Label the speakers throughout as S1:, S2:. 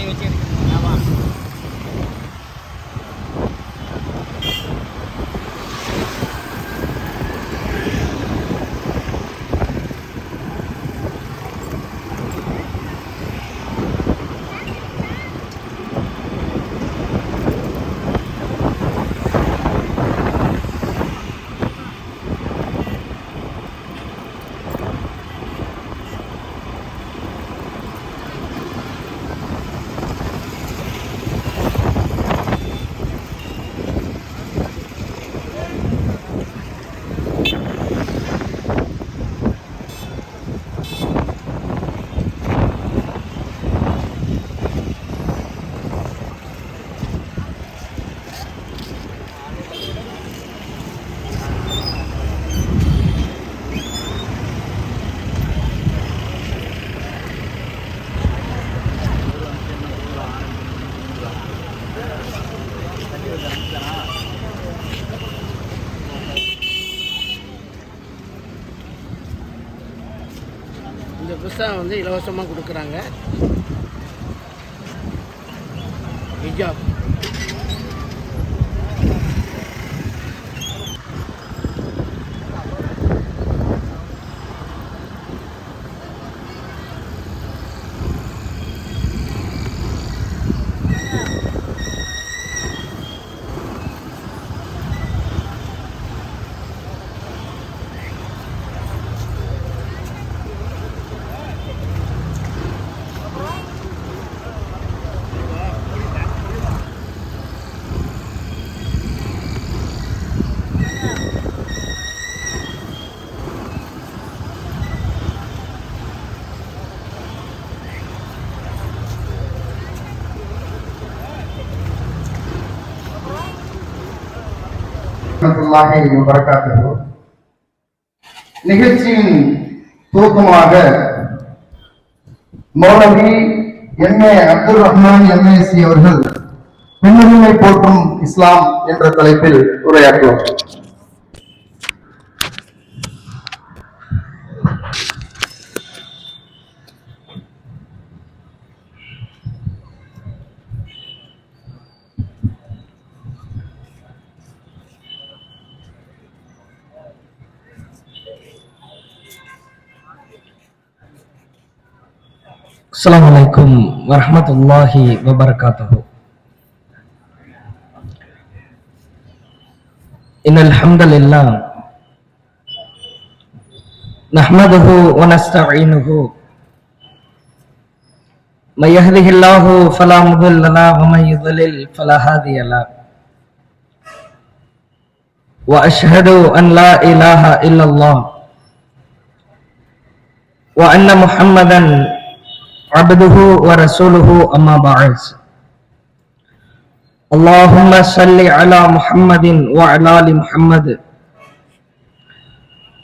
S1: அப்படியே வச்சு எடுக்கணும். ஆமாம். இந்த புஸ்தகம் வந்து இலவசமாக கொடுக்குறாங்க. ஹிஜாப்
S2: நிகழ்ச்சியின் துவக்கமாக மௌலவி எம்.ஏ. அப்துல் ரஹ்மான் எம்.ஏ.சி அவர்கள் பெண்ணுரிமை போற்றும் இஸ்லாம் என்ற தலைப்பில் உரையாற்றுவார்.
S3: Assalamualaikum warahmatullahi wabarakatuh. Innal hamdalillah nahmaduhu wa nasta'inuhu may yahdihillahu fala mudilla lahu wa may yudlil fala hadiya lahu wa ashhadu an la ilaha illallah wa anna muhammadan abduhu wa rasuluhu amma ba'd. Allahumma salli ala Muhammadin wa ala ali Muhammad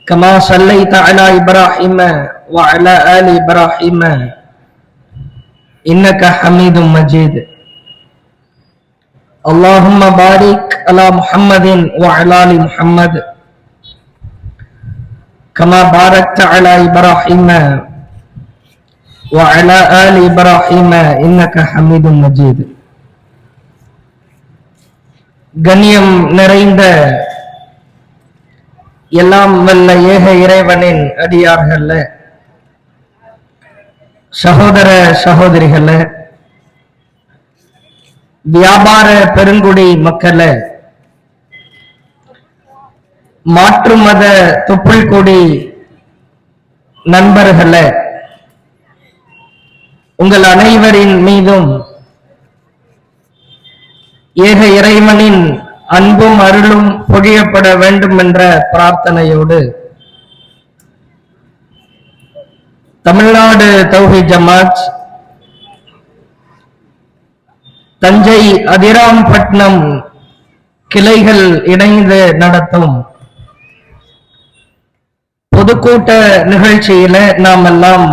S3: kama sallaita ala Ibrahim wa ala ali Ibrahim innaka Hamidum Majid. Allahumma barik ala Muhammadin wa ala ali Muhammad kama barakta ala Ibrahim wa ala ali Ibrahim innaka Hamidum Majid. கண்ணியம் நிறைந்த எல்லாம் வல்ல ஏக இறைவனின் அடியார்கள, சகோதர சகோதரிகள, வியாபார பெருங்குடி மக்கள, மாற்று மத தொப்புள் கொடி நண்பர்கள, உங்கள் அனைவரின் மீதும் ஏக இறைவனின் அன்பும் அருளும் பொழியப்பட வேண்டும் என்ற பிரார்த்தனையோடு தமிழ்நாடு தௌஹீத் ஜமாத் தஞ்சை அதிராம்பட்டினம் கிளைகள் இணைந்து நடத்தும் பொதுக்கூட்ட நிகழ்ச்சியில நாம் எல்லாம்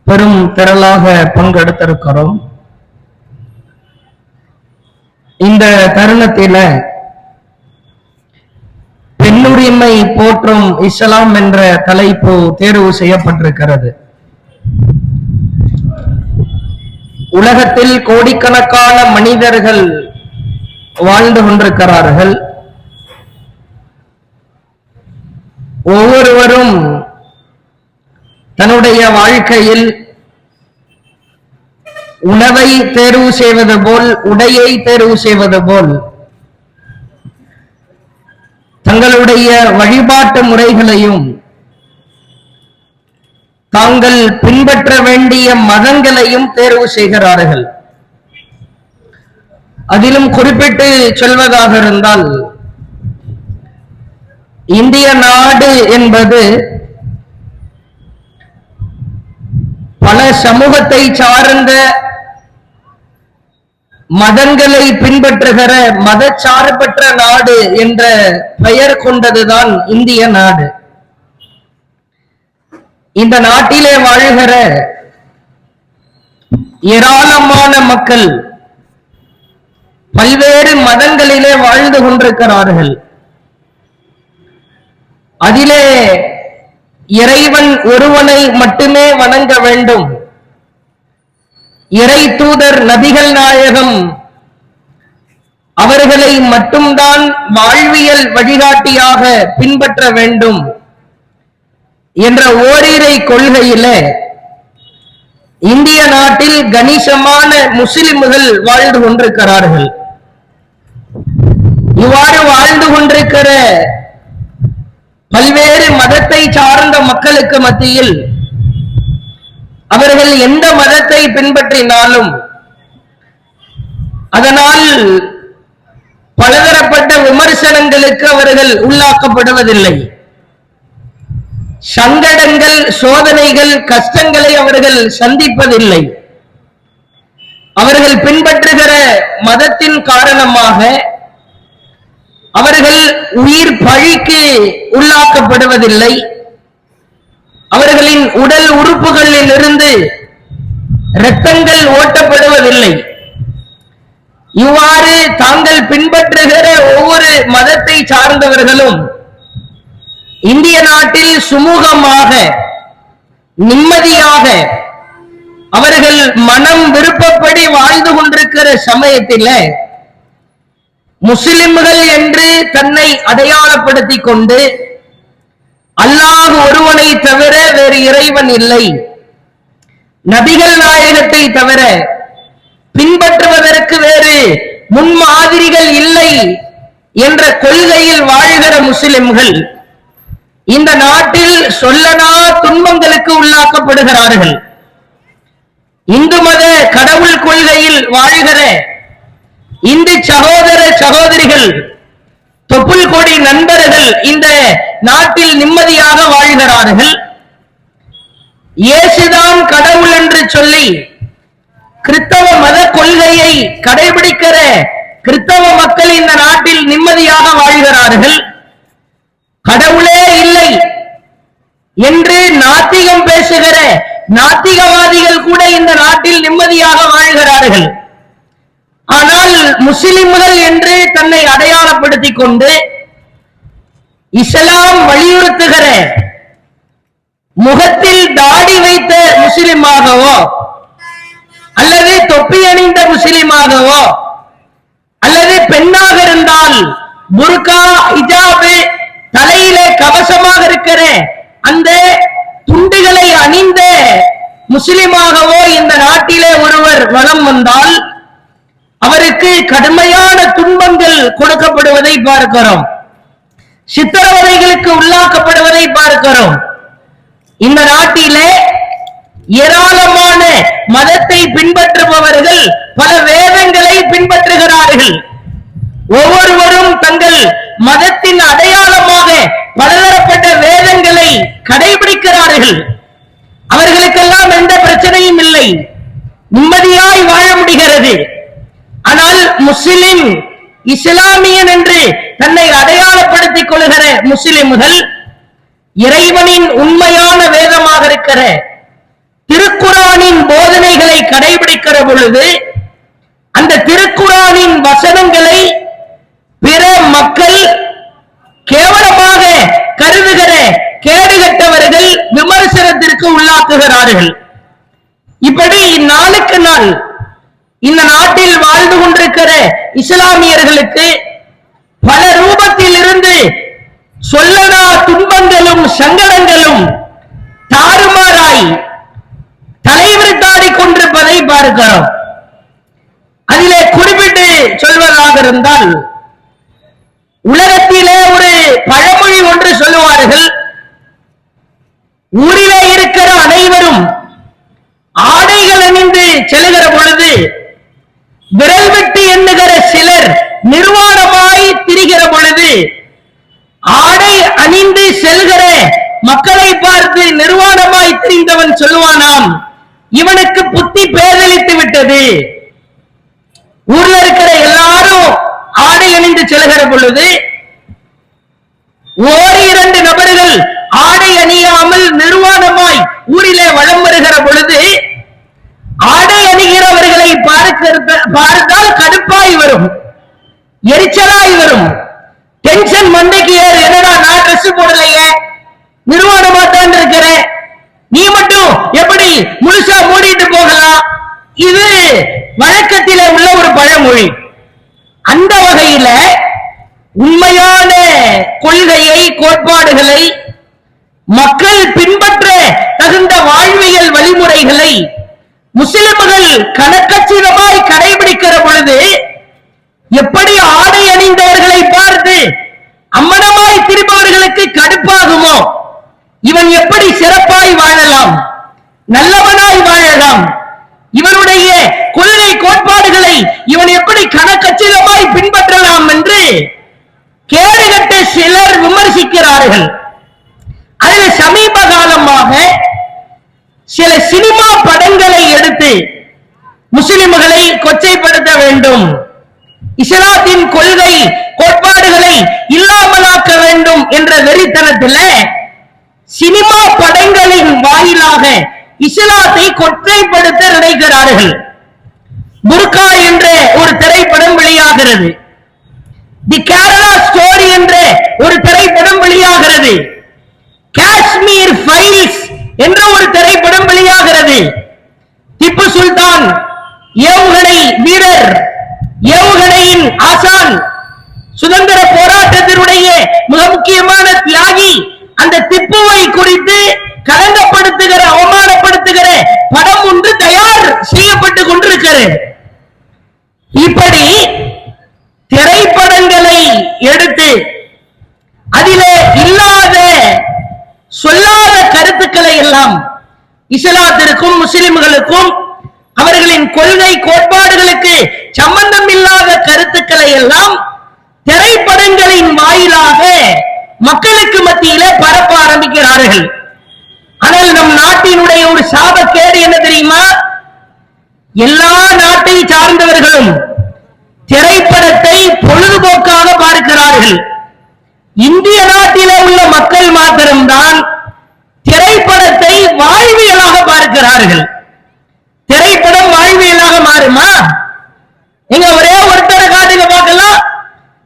S3: பெரும் திரளாக பங்கெடுத்திருக்கிறோம். இந்த தருணத்தில பெண்ணுரிமை போற்றும் இஸ்லாம் என்ற தலைப்பு தேர்வு செய்யப்பட்டிருக்கிறது. உலகத்தில் கோடிக்கணக்கான மனிதர்கள் வாழ்ந்து கொண்டிருக்கிறார்கள். ஒவ்வொருவரும் தன்னுடைய வாழ்க்கையில் உணவை தேர்வு செய்வது போல், உடையை தேர்வு செய்வது போல், தங்களுடைய வழிபாட்டு முறைகளையும் தாங்கள் பின்பற்ற வேண்டிய மதங்களையும் தேர்வு செய்கிறார்கள். அதிலும் குறிப்பிட்டு சொல்வதாக இருந்தால், இந்திய நாடு என்பது பல சமூகத்தை சார்ந்த மதங்களை பின்பற்றுகிற மதச்சார்பற்ற நாடு என்ற பெயர் கொண்டதுதான் இந்திய நாடு. இந்த நாட்டிலே வாழ்கிற ஏராளமான மக்கள் பல்வேறு மதங்களிலே வாழ்ந்து கொண்டிருக்கிறார்கள். அதிலே இறைவன் ஒருவனை மட்டுமே வணங்க வேண்டும், இறை தூதர் நபிகள் நாயகம் அவர்களை மட்டும்தான் வாழ்வியல் வழிகாட்டியாக பின்பற்ற வேண்டும் என்ற ஓரிரை கொள்கையிலே இந்திய நாட்டில் கணிசமான முஸ்லிம்கள் வாழ்ந்து கொண்டிருக்கிறார்கள். இவ்வாறு வாழ்ந்து கொண்டிருக்கிற பல்வேறு மதத்தை சார்ந்த மக்களுக்கு மத்தியில் அவர்கள் எந்த மதத்தை பின்பற்றினாலும் அதனால் பலதரப்பட்ட விமர்சனங்களுக்கு அவர்கள் உள்ளாக்கப்படுவதில்லை. சங்கடங்கள், சோதனைகள், கஷ்டங்களை அவர்கள் சந்திப்பதில்லை. அவர்கள் பின்பற்றுகிற மதத்தின் காரணமாக அவர்கள் உயிர் பழிக்கு உள்ளாக்கப்படுவதில்லை. அவர்களின் உடல் உறுப்புகளில் இருந்து இரத்தங்கள் ஓட்டப்படுவதில்லை. இவ்வாறு தாங்கள் பின்பற்றுகிற ஒவ்வொரு மதத்தை சார்ந்தவர்களும் இந்திய நாட்டில் சுமூகமாக, நிம்மதியாக அவர்கள் மனம் விருப்பப்படி வாழ்ந்து கொண்டிருக்கிற சமயத்தில் முஸ்லிம்கள் என்று தன்னை அடையாளப்படுத்திக் கொண்டு அல்லாஹ் ஒருவனை தவிர வேறு இறைவன் இல்லை, நபிகள் நாயகத்தை தவிர பின்பற்றுவதற்கு வேறு முன்மாதிரிகள் இல்லை என்ற கொள்கையில் வாழ்கிற முஸ்லிம்கள் இந்த நாட்டில் சொல்லனா துன்பங்களுக்கு உள்ளாக்கப்படுகிறார்கள். இந்து மத கடவுள் கொள்கையில் வாழ்கிற இந்து சகோதர சகோதரிகள், தொப்புள் கொடி நண்பர்கள் இந்த நாட்டில் நிம்மதியாக வாழ்கிறார்கள். இயேசுதான் கடவுள் என்று சொல்லி கிறிஸ்தவ மத கொள்கையை கடைபிடிக்கிற கிறிஸ்தவ மக்கள் இந்த நாட்டில் நிம்மதியாக வாழ்கிறார்கள். கடவுளே இல்லை என்று நாத்திகம் பேசுகிற நாத்திகவாதிகள் கூட இந்த நாட்டில் நிம்மதியாக வாழ்கிறார்கள். ஆனால் முஸ்லிம்கள் என்று தன்னை அடையாளப்படுத்திக் கொண்டு இஸ்லாம் வலியுறுத்துகிற முகத்தில் தாடி வைத்த முஸ்லிமாகவோ அல்லது தொப்பி அணிந்த முஸ்லிமாகவோ அல்லது பெண்ணாக இருந்தால் புர்கா, ஹிஜாபு, தலையிலே கவசமாக இருக்கிற அந்த துண்டுகளை அணிந்த முஸ்லிமாகவோ இந்த நாட்டிலே ஒருவர் வலம் வந்தால் அவருக்கு கடுமையான துன்பங்கள் கொடுக்கப்படுவதை பார்க்கிறோம், சித்திரவதைகளுக்கு உள்ளாக்கப்படுவதை பார்க்கிறோம். இந்த நாட்டிலே ஏராளமான மதத்தை பின்பற்றுபவர்கள் பல வேதங்களை பின்பற்றுகிறார்கள். ஒவ்வொருவரும் தங்கள் மதத்தின் அடையாளமாக பலதரப்பட்ட வேதங்களை கடைபிடிக்கிறார்கள். அவர்களுக்கெல்லாம் எந்த பிரச்சனையும் இல்லை, நிம்மதியாய் வாழ முடிகிறது. ஆனால் முஸ்லிம், இஸ்லாமியன் என்று தன்னை அடையாளப்படுத்திக் கொள்கிற முஸ்லிம்கள் இறைவனின் உண்மையான வேதமாக இருக்கிற திருக்குரானின் போதனைகளை கடைபிடிக்கிற பொழுது அந்த திருக்குரானின் வசனங்களை பிற மக்கள் கேவலமாக கருதுகிற கேடுகட்டவர்கள் விமர்சனத்திற்கு உள்ளாக்குகிறார்கள். இப்படி நாளுக்கு நாள் இந்த நாட்டில் வாழ்ந்து கொண்டிருக்கிற இஸ்லாமியர்களுக்கு பல ரூபத்தில் இருந்து சொல்லனா துன்பங்களும் சங்கடங்களும் தாறுமாறாய் தலைவிரித்தாடி கொண்டிருப்பதை பார்க்கிறோம். அதிலே குறிப்பிட்டு சொல்வதாக இருந்தால், உலகத்திலே ஒரு பழமொழி ஒன்று சொல்லுவார்கள், ஊரிலே இருக்கிற அனைவரும் ஆடைகள் அணிந்து செல்கிற பொழுது விரல் விட்டு எண்ணுகிற சிலர் நிர்வாணமாய் திரிகிற பொழுது ஆடை அணிந்து செல்கிற மக்களை பார்த்து நிர்வாணமாய் திரிந்தவன் சொல்லுவானாம், இவனுக்கு புத்தி பேதலித்து விட்டது. ஊர்ல இருக்கிற எல்லாரும் ஆடை அணிந்து செல்கிற பொழுது ஓரி இரண்டு நபர்கள் ஆடை அணியாமல் நிர்வாணமாய் ஊரிலே வலம் வருகிற பொழுது ஆடை அணிகிறவர்களை பார்த்தால் கடுப்பாய் வரும், எரிச்சலாய் வரும், டென்ஷன் மண்டைக்கு ஏறு. என்னடா நான் ட்ரெஸ் போடலையே, நிர்வாணமா தான் இருக்கிறேன், நீ மட்டும் எப்படி முழுசா மூடிட்டு போகலாம்? இது வழக்கத்திலே உள்ள ஒரு பழமொழி. அந்த வகையில உண்மையான கொள்கையை, கோட்பாடுகளை, மக்கள் பின்பற்ற தகுந்த வாழ்வியல் வழிமுறைகளை முஸ்லிம்கள் கணக்கச்சிதமாய் கடைபிடிக்கிற பொழுது எப்படி ஆடை அணிந்தவர்களை பார்த்து அம்மனமாய் திரும்பவர்களுக்கு கடுப்பாகுமோ, இவன் எப்படி சிறப்பாய் வாழலாம், நல்லவனாய் வாழலாம், இவனுடைய கொள்கை கோட்பாடுகளை இவன் எப்படி கணக்கச்சிதமாய் பின்பற்றலாம் என்று கேடுகட்ட சிலர் விமர்சிக்கிறார்கள். அதில் சமீப காலமாக சில சினிமா படங்களை எடுத்து முஸ்லிம்களை கொச்சைப்படுத்த வேண்டும், இஸ்லாத்தின் கொள்கை கோட்பாடுகளை இல்லாமலாக்க வேண்டும் என்ற வெறித்தனத்தில் சினிமா படங்களின் வாயிலாக இஸ்லாத்தை கொச்சைப்படுத்த நினைக்கிறார்கள். புர்கா என்ற ஒரு திரைப்படம் வெளியாகிறது, தி கேரளா ஸ்டோரி என்ற ஒரு திரைப்படம் வெளியாகிறது, காஷ்மீர் ஃபைல்ஸ் என்ற ஒரு திரைப்படம் வெளியாகிறது. திப்பு சுல்தான் ஏவுகணை வீரர், ஏவுகணையின் ஆசான், சுதந்திர போராட்டத்தினுடைய மிக முக்கியமான தியாகி, அந்த திப்புவை குறித்து கலங்கப்படுத்துகிற, அவமானப்படுத்துகிற படம் ஒன்று தயார் செய்யப்பட்டுக் கொண்டிருக்கிறது. இப்படி திரைப்படங்களை எடுத்து அதிலே இல்லாத சொல்லாத கருத்துக்களை எல்லாம் இஸ்லாத்திற்கும் முஸ்லிம்களுக்கும் அவர்களின் கொள்கை கோட்பாடுகளுக்கு சம்பந்தம் இல்லாத கருத்துக்களை எல்லாம் திரைப்படங்களின் வாயிலாக மக்களுக்கு மத்தியிலே பரப்ப ஆரம்பிக்கிறார்கள். ஆனால் நம் நாட்டினுடைய ஒரு சாபக்கேடு என்ன தெரியுமா? எல்லா நாட்டை சார்ந்தவர்களும் திரைப்படத்தை பொழுதுபோக்காக பார்க்கிறார்கள். இந்திய நாட்டிலே உள்ள மக்கள் மாத்திரம்தான் திரைப்படத்தை வாழ்வியலாக பார்க்கிறார்கள். திரைப்படம் வாழ்வியலாக மாறுமா? நீங்க ஒரே ஒருத்தரை காட்டுங்க பார்க்கலாம்.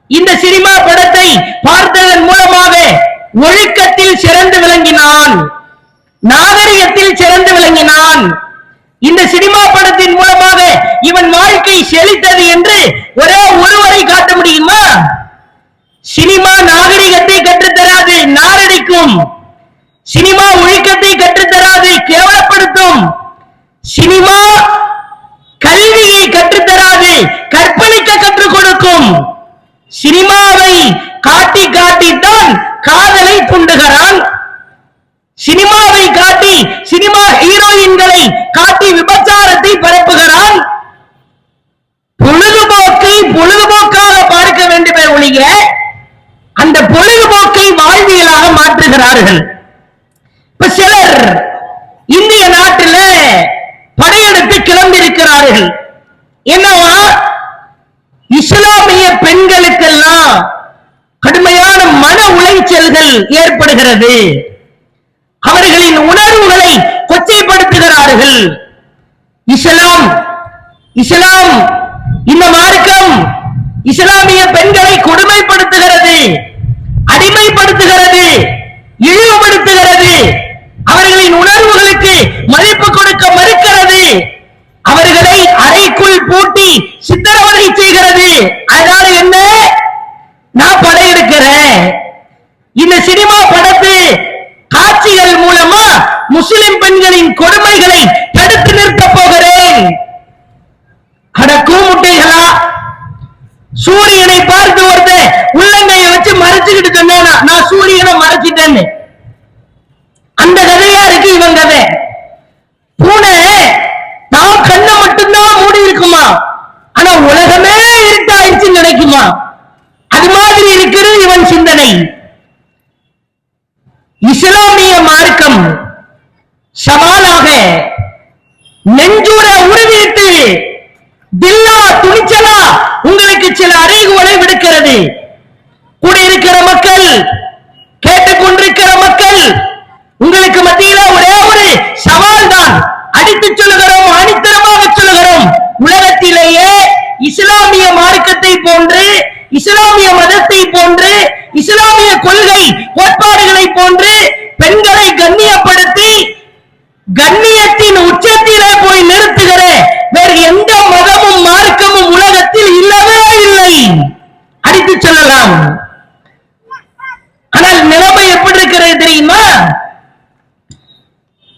S3: இந்த சினிமா படத்தை பார்த்ததன் மூலமாக ஒழுக்கத்தில் சிறந்து விளங்கினான், நாகரிகத்தில் சிறந்து விளங்கினான், இந்த சினிமா படத்தின் மூலமாக இவன் வாழ்க்கை செழித்தது என்று ஒரே ஒருவரை காட்ட முடியுமா? சினிமா நாகரிகத்தை கற்றுத்தராது, நாரடிக்கும். சினிமா ஒழுக்கத்தை கற்றுத்தராது, கேவலப்படுத்தும். சினிமா கல்வியை கற்றுத்தராது, கற்பழிக்க கற்றுக் கொடுக்கும். சினிமாவை காட்டி காட்டித்தான் காதலை தூண்டுகிறான். சினிமாவை காட்டி, சினிமா ஹீரோயின்களை காட்டி விபச்சாரத்தை பரப்புகிறான். பொழுதுபோக்கை பொழுதுபோக்காக பார்க்க வேண்டுமே ஒழிய அந்த பொழுதுபோக்கை வாழ்வியலாக மாற்றுகிறார்கள். இப்ப சிலர் இந்திய நாட்டில் படையெடுத்து கிளம்பி இருக்கிறார்கள். என்னவா? இஸ்லாமிய பெண்களுக்கெல்லாம் கடுமையான மன உளைச்சல்கள் ஏற்படுகிறது, அவர்களின் உணர்வுகளை கொச்சைப்படுத்துகிறார்கள். இஸ்லாம் இஸ்லாம் இந்த மார்க்கம் இஸ்லாமிய பெண்களை கொடுமைப்படுத்துகிறது, அடிமைப்படுத்துகிறது, இழிவுபடுத்துகிறது, அவர்களின் உணர்வுகளுக்கு மதிப்பு கொடுக்க மறுக்கிறது, அவர்களை அறைக்குள் பூட்டி சித்திரவதை செய்கிறது. அதனால என்ன, நான் படையெடுக்கிறேன். இந்த சினிமா படத்து காட்சிகள் மூலமா முஸ்லிம் பெண்களின் கொடுமைகளை தடுத்து நிறுத்த போகிறேன். அடக்கும் முட்டைகளா, சூரியனை பார்த்து ஒருத்தன் உள்ளங்கையை வச்சு மறைச்சுக்கிட்டு சொன்னா நான் சூரியனை மறைச்சிட்டேன்னு. அந்த கதையா இருக்கு இவன் கதை. பூனை தான் கண்ணை மட்டும்தான் மூடி இருக்குமா, ஆனா உலகமே இருட்டாயிடுச்சுன்னு நினைக்குமா. அது மாதிரி இருக்கிறது இவன் சிந்தனை. இஸ்லாமிய மார்க்கம் சவாலாக நெஞ்சூர உறுதியிட்டு தில்லா துணிச்சலா உங்களுக்கு சில அறைகூவலை விடுக்கிறது. கூடியிருக்கிற மக்கள், கேட்டுக்கொண்டிருக்கிற மக்கள், உங்களுக்கு மத்தியில ஒரே ஒரு சவால் தான் அடித்து சொல்லுகிறோம், அடித்தரமாக சொல்லுகிறோம். உலகத்திலேயே இஸ்லாமிய மார்க்கத்தை போன்று, இஸ்லாமிய மதத்தை போன்று, இஸ்லாமிய கொள்கை கோட்பாடுகளை போன்று பெண்களை கண்ணியப்படுத்தி கண்ணியத்தின் உச்சத்திலே போய் நிறுத்துகிற வேறு எந்த மதமும் மார்க்கமும் உலகத்தில் இல்லவே இல்லை, அடித்து சொல்லலாம். ஆனால் நிலைமை எப்படி இருக்கிறது தெரியுமா?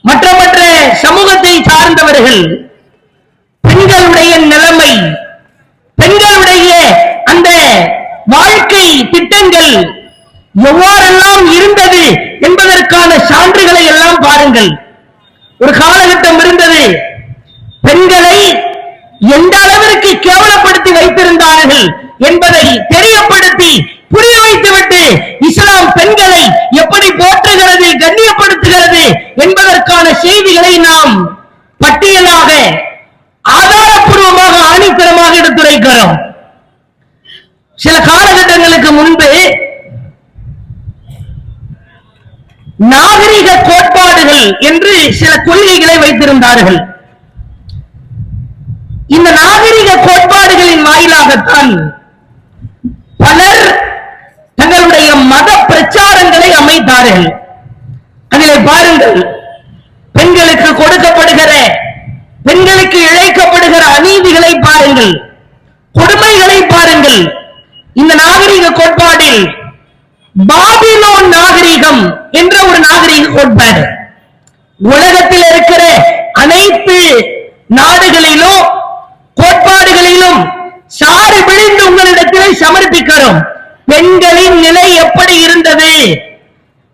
S3: மற்ற மற்ற சமூகத்தை சார்ந்தவர்கள் பெண்களுடைய நிலைமை, பெண்களுடைய அந்த வாழ்க்கை திட்டங்கள் எவ்வாறெல்லாம் இருந்தது என்பதற்கான சான்றுகளை எல்லாம் பாருங்கள். ஒரு காலகட்டம் இருந்தது, பெண்களை எந்த அளவிற்கு கேவலப்படுத்தி வைத்திருந்தார்கள் என்பதை தெரியப்படுத்தி புரிய வைத்துவிட்டு இஸ்லாம் பெண்களை எப்படி போற்றுகிறது, கண்ணியப்படுத்துகிறது என்பதற்கான செய்திகளை நாம் பட்டியலாக ஆதாரப்பூர்வமாக ஆணித்தரமாக எடுத்துரைக்கிறோம். சில காலகட்டங்களுக்கு முன்பு நாகரிக கோட்பாடுகள் என்று சில கொள்கைகளை வைத்திருந்தார்கள். இந்த நாகரிக கோட்பாடுகளின் வாயிலாகத்தான் பலர் தங்களுடைய மத பிரச்சாரங்களை அமைத்தார்கள். அதிலே பாருங்கள், பெண்களுக்கு கொடுக்கப்படுகிற, பெண்களுக்கு இழைக்கப்படுகிற அநீதிகளை பாருங்கள், கொடுமைகளை பாருங்கள். இந்த நாகரிக கோட்பாடில் பாபிலோன் நாகரிகம் என்ற ஒரு நாகரிக கோட்பாடு, உலகத்தில் இருக்கிற அனைத்து நாடுகளிலும் கோட்பாடுகளிலும் சாறு விழுந்து உங்களிடத்திலே சமர்ப்பிக்கிறோம். பெண்களின் நிலை எப்படி இருந்தது,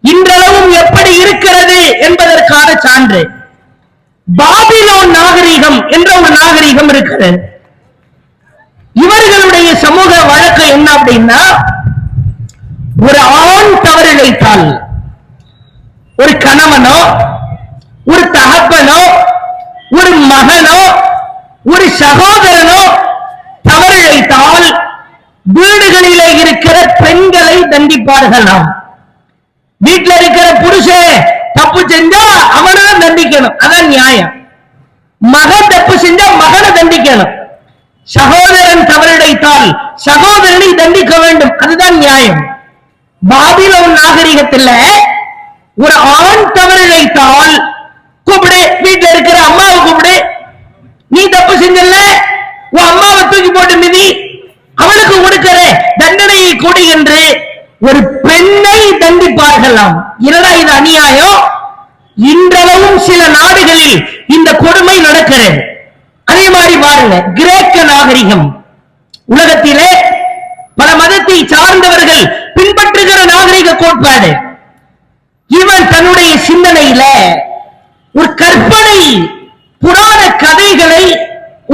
S3: இன்றளவும் எப்படி இருக்கிறது என்பதற்கான சான்று. பாபிலோன் நாகரிகம் என்ற ஒரு நாகரிகம் இருக்கிறது. இவர்களுடைய சமூக வழக்கு என்ன அப்படின்னா, ஒரு ஆண் தவறிழைத்தால் ஒரு கணவனோ, ஒரு தகப்பனோ, ஒரு மகனோ, ஒரு சகோதரனோ தவறிழைத்தால் வீடுகளிலே இருக்கிற பெண்களை தண்டிப்பார்களாம். வீட்டில் இருக்கிற புருஷன் தப்பு செஞ்சா அவனை தண்டிக்கணும், அதான் நியாயம். மகன் தப்பு செஞ்சா மகனை தண்டிக்கணும். சகோதரன் தவறிழைத்தால் சகோதரனை தண்டிக்க வேண்டும், அதுதான் நியாயம். பாபிலோன் நாகரிகத்தில் ஒரு ஆண் தவறிழைத்தால் கூப்பிடு, வீட்டில் இருக்கிற அம்மாவை கூப்பிடு, நீ தப்பு செஞ்சல உன் அம்மாவை தூக்கி போட்டு மிதி, அவளுக்கு கொடுக்கிற தண்டனையை கொடு என்று ஒரு பெண்ணை தண்டிப்பார்களாம். என்னடா இது அநியாயம்! இன்றளவும் சில நாடுகளில் இந்த கொடுமை நடக்கிறது. அதே மாதிரி பாருங்க, கிரேக்க நாகரிகம், உலகத்திலே பல மதத்தை சார்ந்தவர்கள் பின்பற்றுகிற நாகரிக கோட்பாடு. இவன் தன்னுடைய சிந்தனையில ஒரு கற்பனை புராண கதைகளை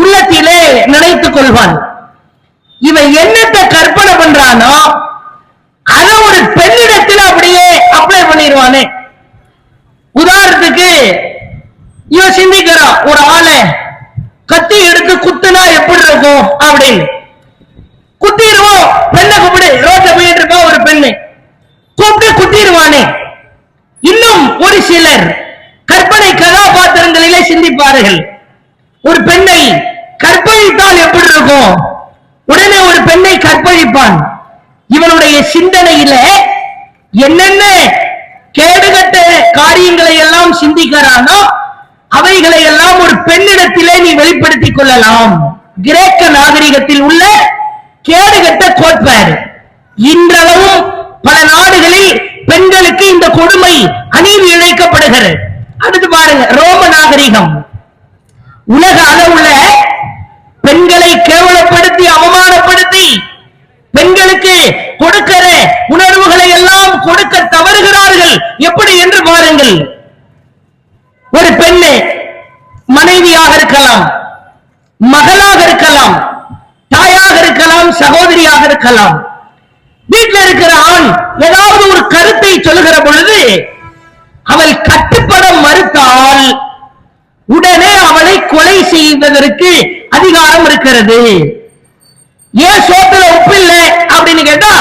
S3: உள்ளத்திலே நினைத்துக் கொள்வான். இவன் என்னத்தை கற்பனை பண்றானோ அதை ஒரு பெண்ணிடத்தில் அப்படியே அப்ளை பண்ணிடுவானே. உதாரணத்துக்கு இவன் சிந்திக்கிறான், ஒரு ஆளை கத்தி எடுத்து குத்துனா எப்படி இருக்கும் அப்படின்னு. குத்திடுவோம், பெண்ணை கூப்பிடு, ரோட்ல போயிட்டு இருக்கா ஒரு பெண்ணு, கூப்பிட்டு குத்திடுவானே. இன்னும் ஒரு சிலர் கற்பனை கதாபாத்திரங்களிலே சிந்திப்பார்கள். ஒரு பெண்ணை கற்பழித்தால் எப்படி இருக்கும், உடனே ஒரு பெண்ணை கற்பழிப்பான். இவனுடைய சிந்தனையில என்னென்ன கேடுகட்ட காரியங்களை எல்லாம் சிந்திக்கிறானோ அவைகளை எல்லாம் ஒரு பெண்ணிடத்திலே நீ வெளிப்படுத்திக் கொள்ளலாம். கிரேக்க நாகரிகத்தில் உள்ள கேடுகட்ட கோட்பாடு. இன்றளவும் பல நாடுகளில் பெண்களுக்கு இந்த கொடுமை அநீதி இழைக்கப்படுகிறது. அடுத்து பாருங்க, ரோம நாகரிகம். உலக அளவுல பெண்களை கேவலப்படுத்தி அவமானப்படுத்தி பெண்களுக்கு கொடுக்கிற உணர்வுகளை எல்லாம் கொடுக்க தவறுகிறார்கள். எப்படி என்று பாருங்கள். ஒரு பெண்ணு மனைவியாக இருக்கலாம், மகளாக இருக்கலாம், தாயாக இருக்கலாம், சகோதரியாக இருக்கலாம். வீட்டில் இருக்கிற ஆண் ஏதாவது ஒரு கருத்தை சொல்லுகிற பொழுது அவள் கட்டுப்பட மறுத்தால் உடனே அவளை கொலை செய்வதற்கு அதிகாரம் இருக்கிறது. ஏன் சோத்துல உப்பு இல்லை அப்படின்னு கேட்டா,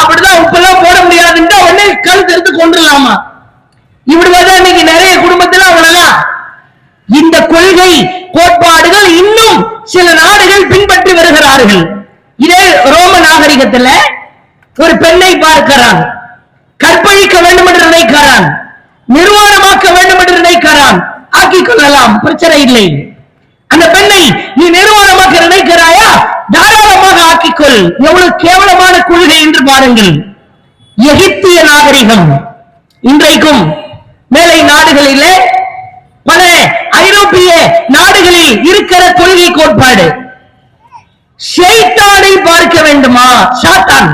S3: அப்படிதான் உப்பு எல்லாம் போட முடியாதுன்னு உடனே கழுத்து எடுத்து கொண்டுலாமா. இப்படிதான் இன்னைக்கு நிறைய குடும்பத்துல அவ்வளவுதான். இந்த கொள்கை கோட்பாடுகள் இன்னும் சில நாடுகள் பின்பற்றி வருகிறார்கள். இதே ரோம நாகரிகத்துல ஒரு பெண்ணை பார்க்கிறான், கற்பழிக்க வேண்டும் என்று நினைக்கிறான், நிர்வாணமாக்க வேண்டும் என்று நினைக்கிறான், ஆக்கிக் கொள்ளலாம், பிரச்சனை இல்லை. அந்த பெண்ணை நீ நிர்வாணமாக்க நினைக்கிறாயா, தாராளமாக ஆக்கிக்கொள். எவ்வளவு கேவலமான கொள்கை என்று பாருங்கள். எகிப்திய நாகரிகம் இன்றைக்கும் மேலை நாடுகளிலே பல ஐரோப்பிய நாடுகளில் இருக்கிற கொள்கை கோட்பாடு. ஷைத்தானை பார்க்க வேண்டுமா? சாத்தான்,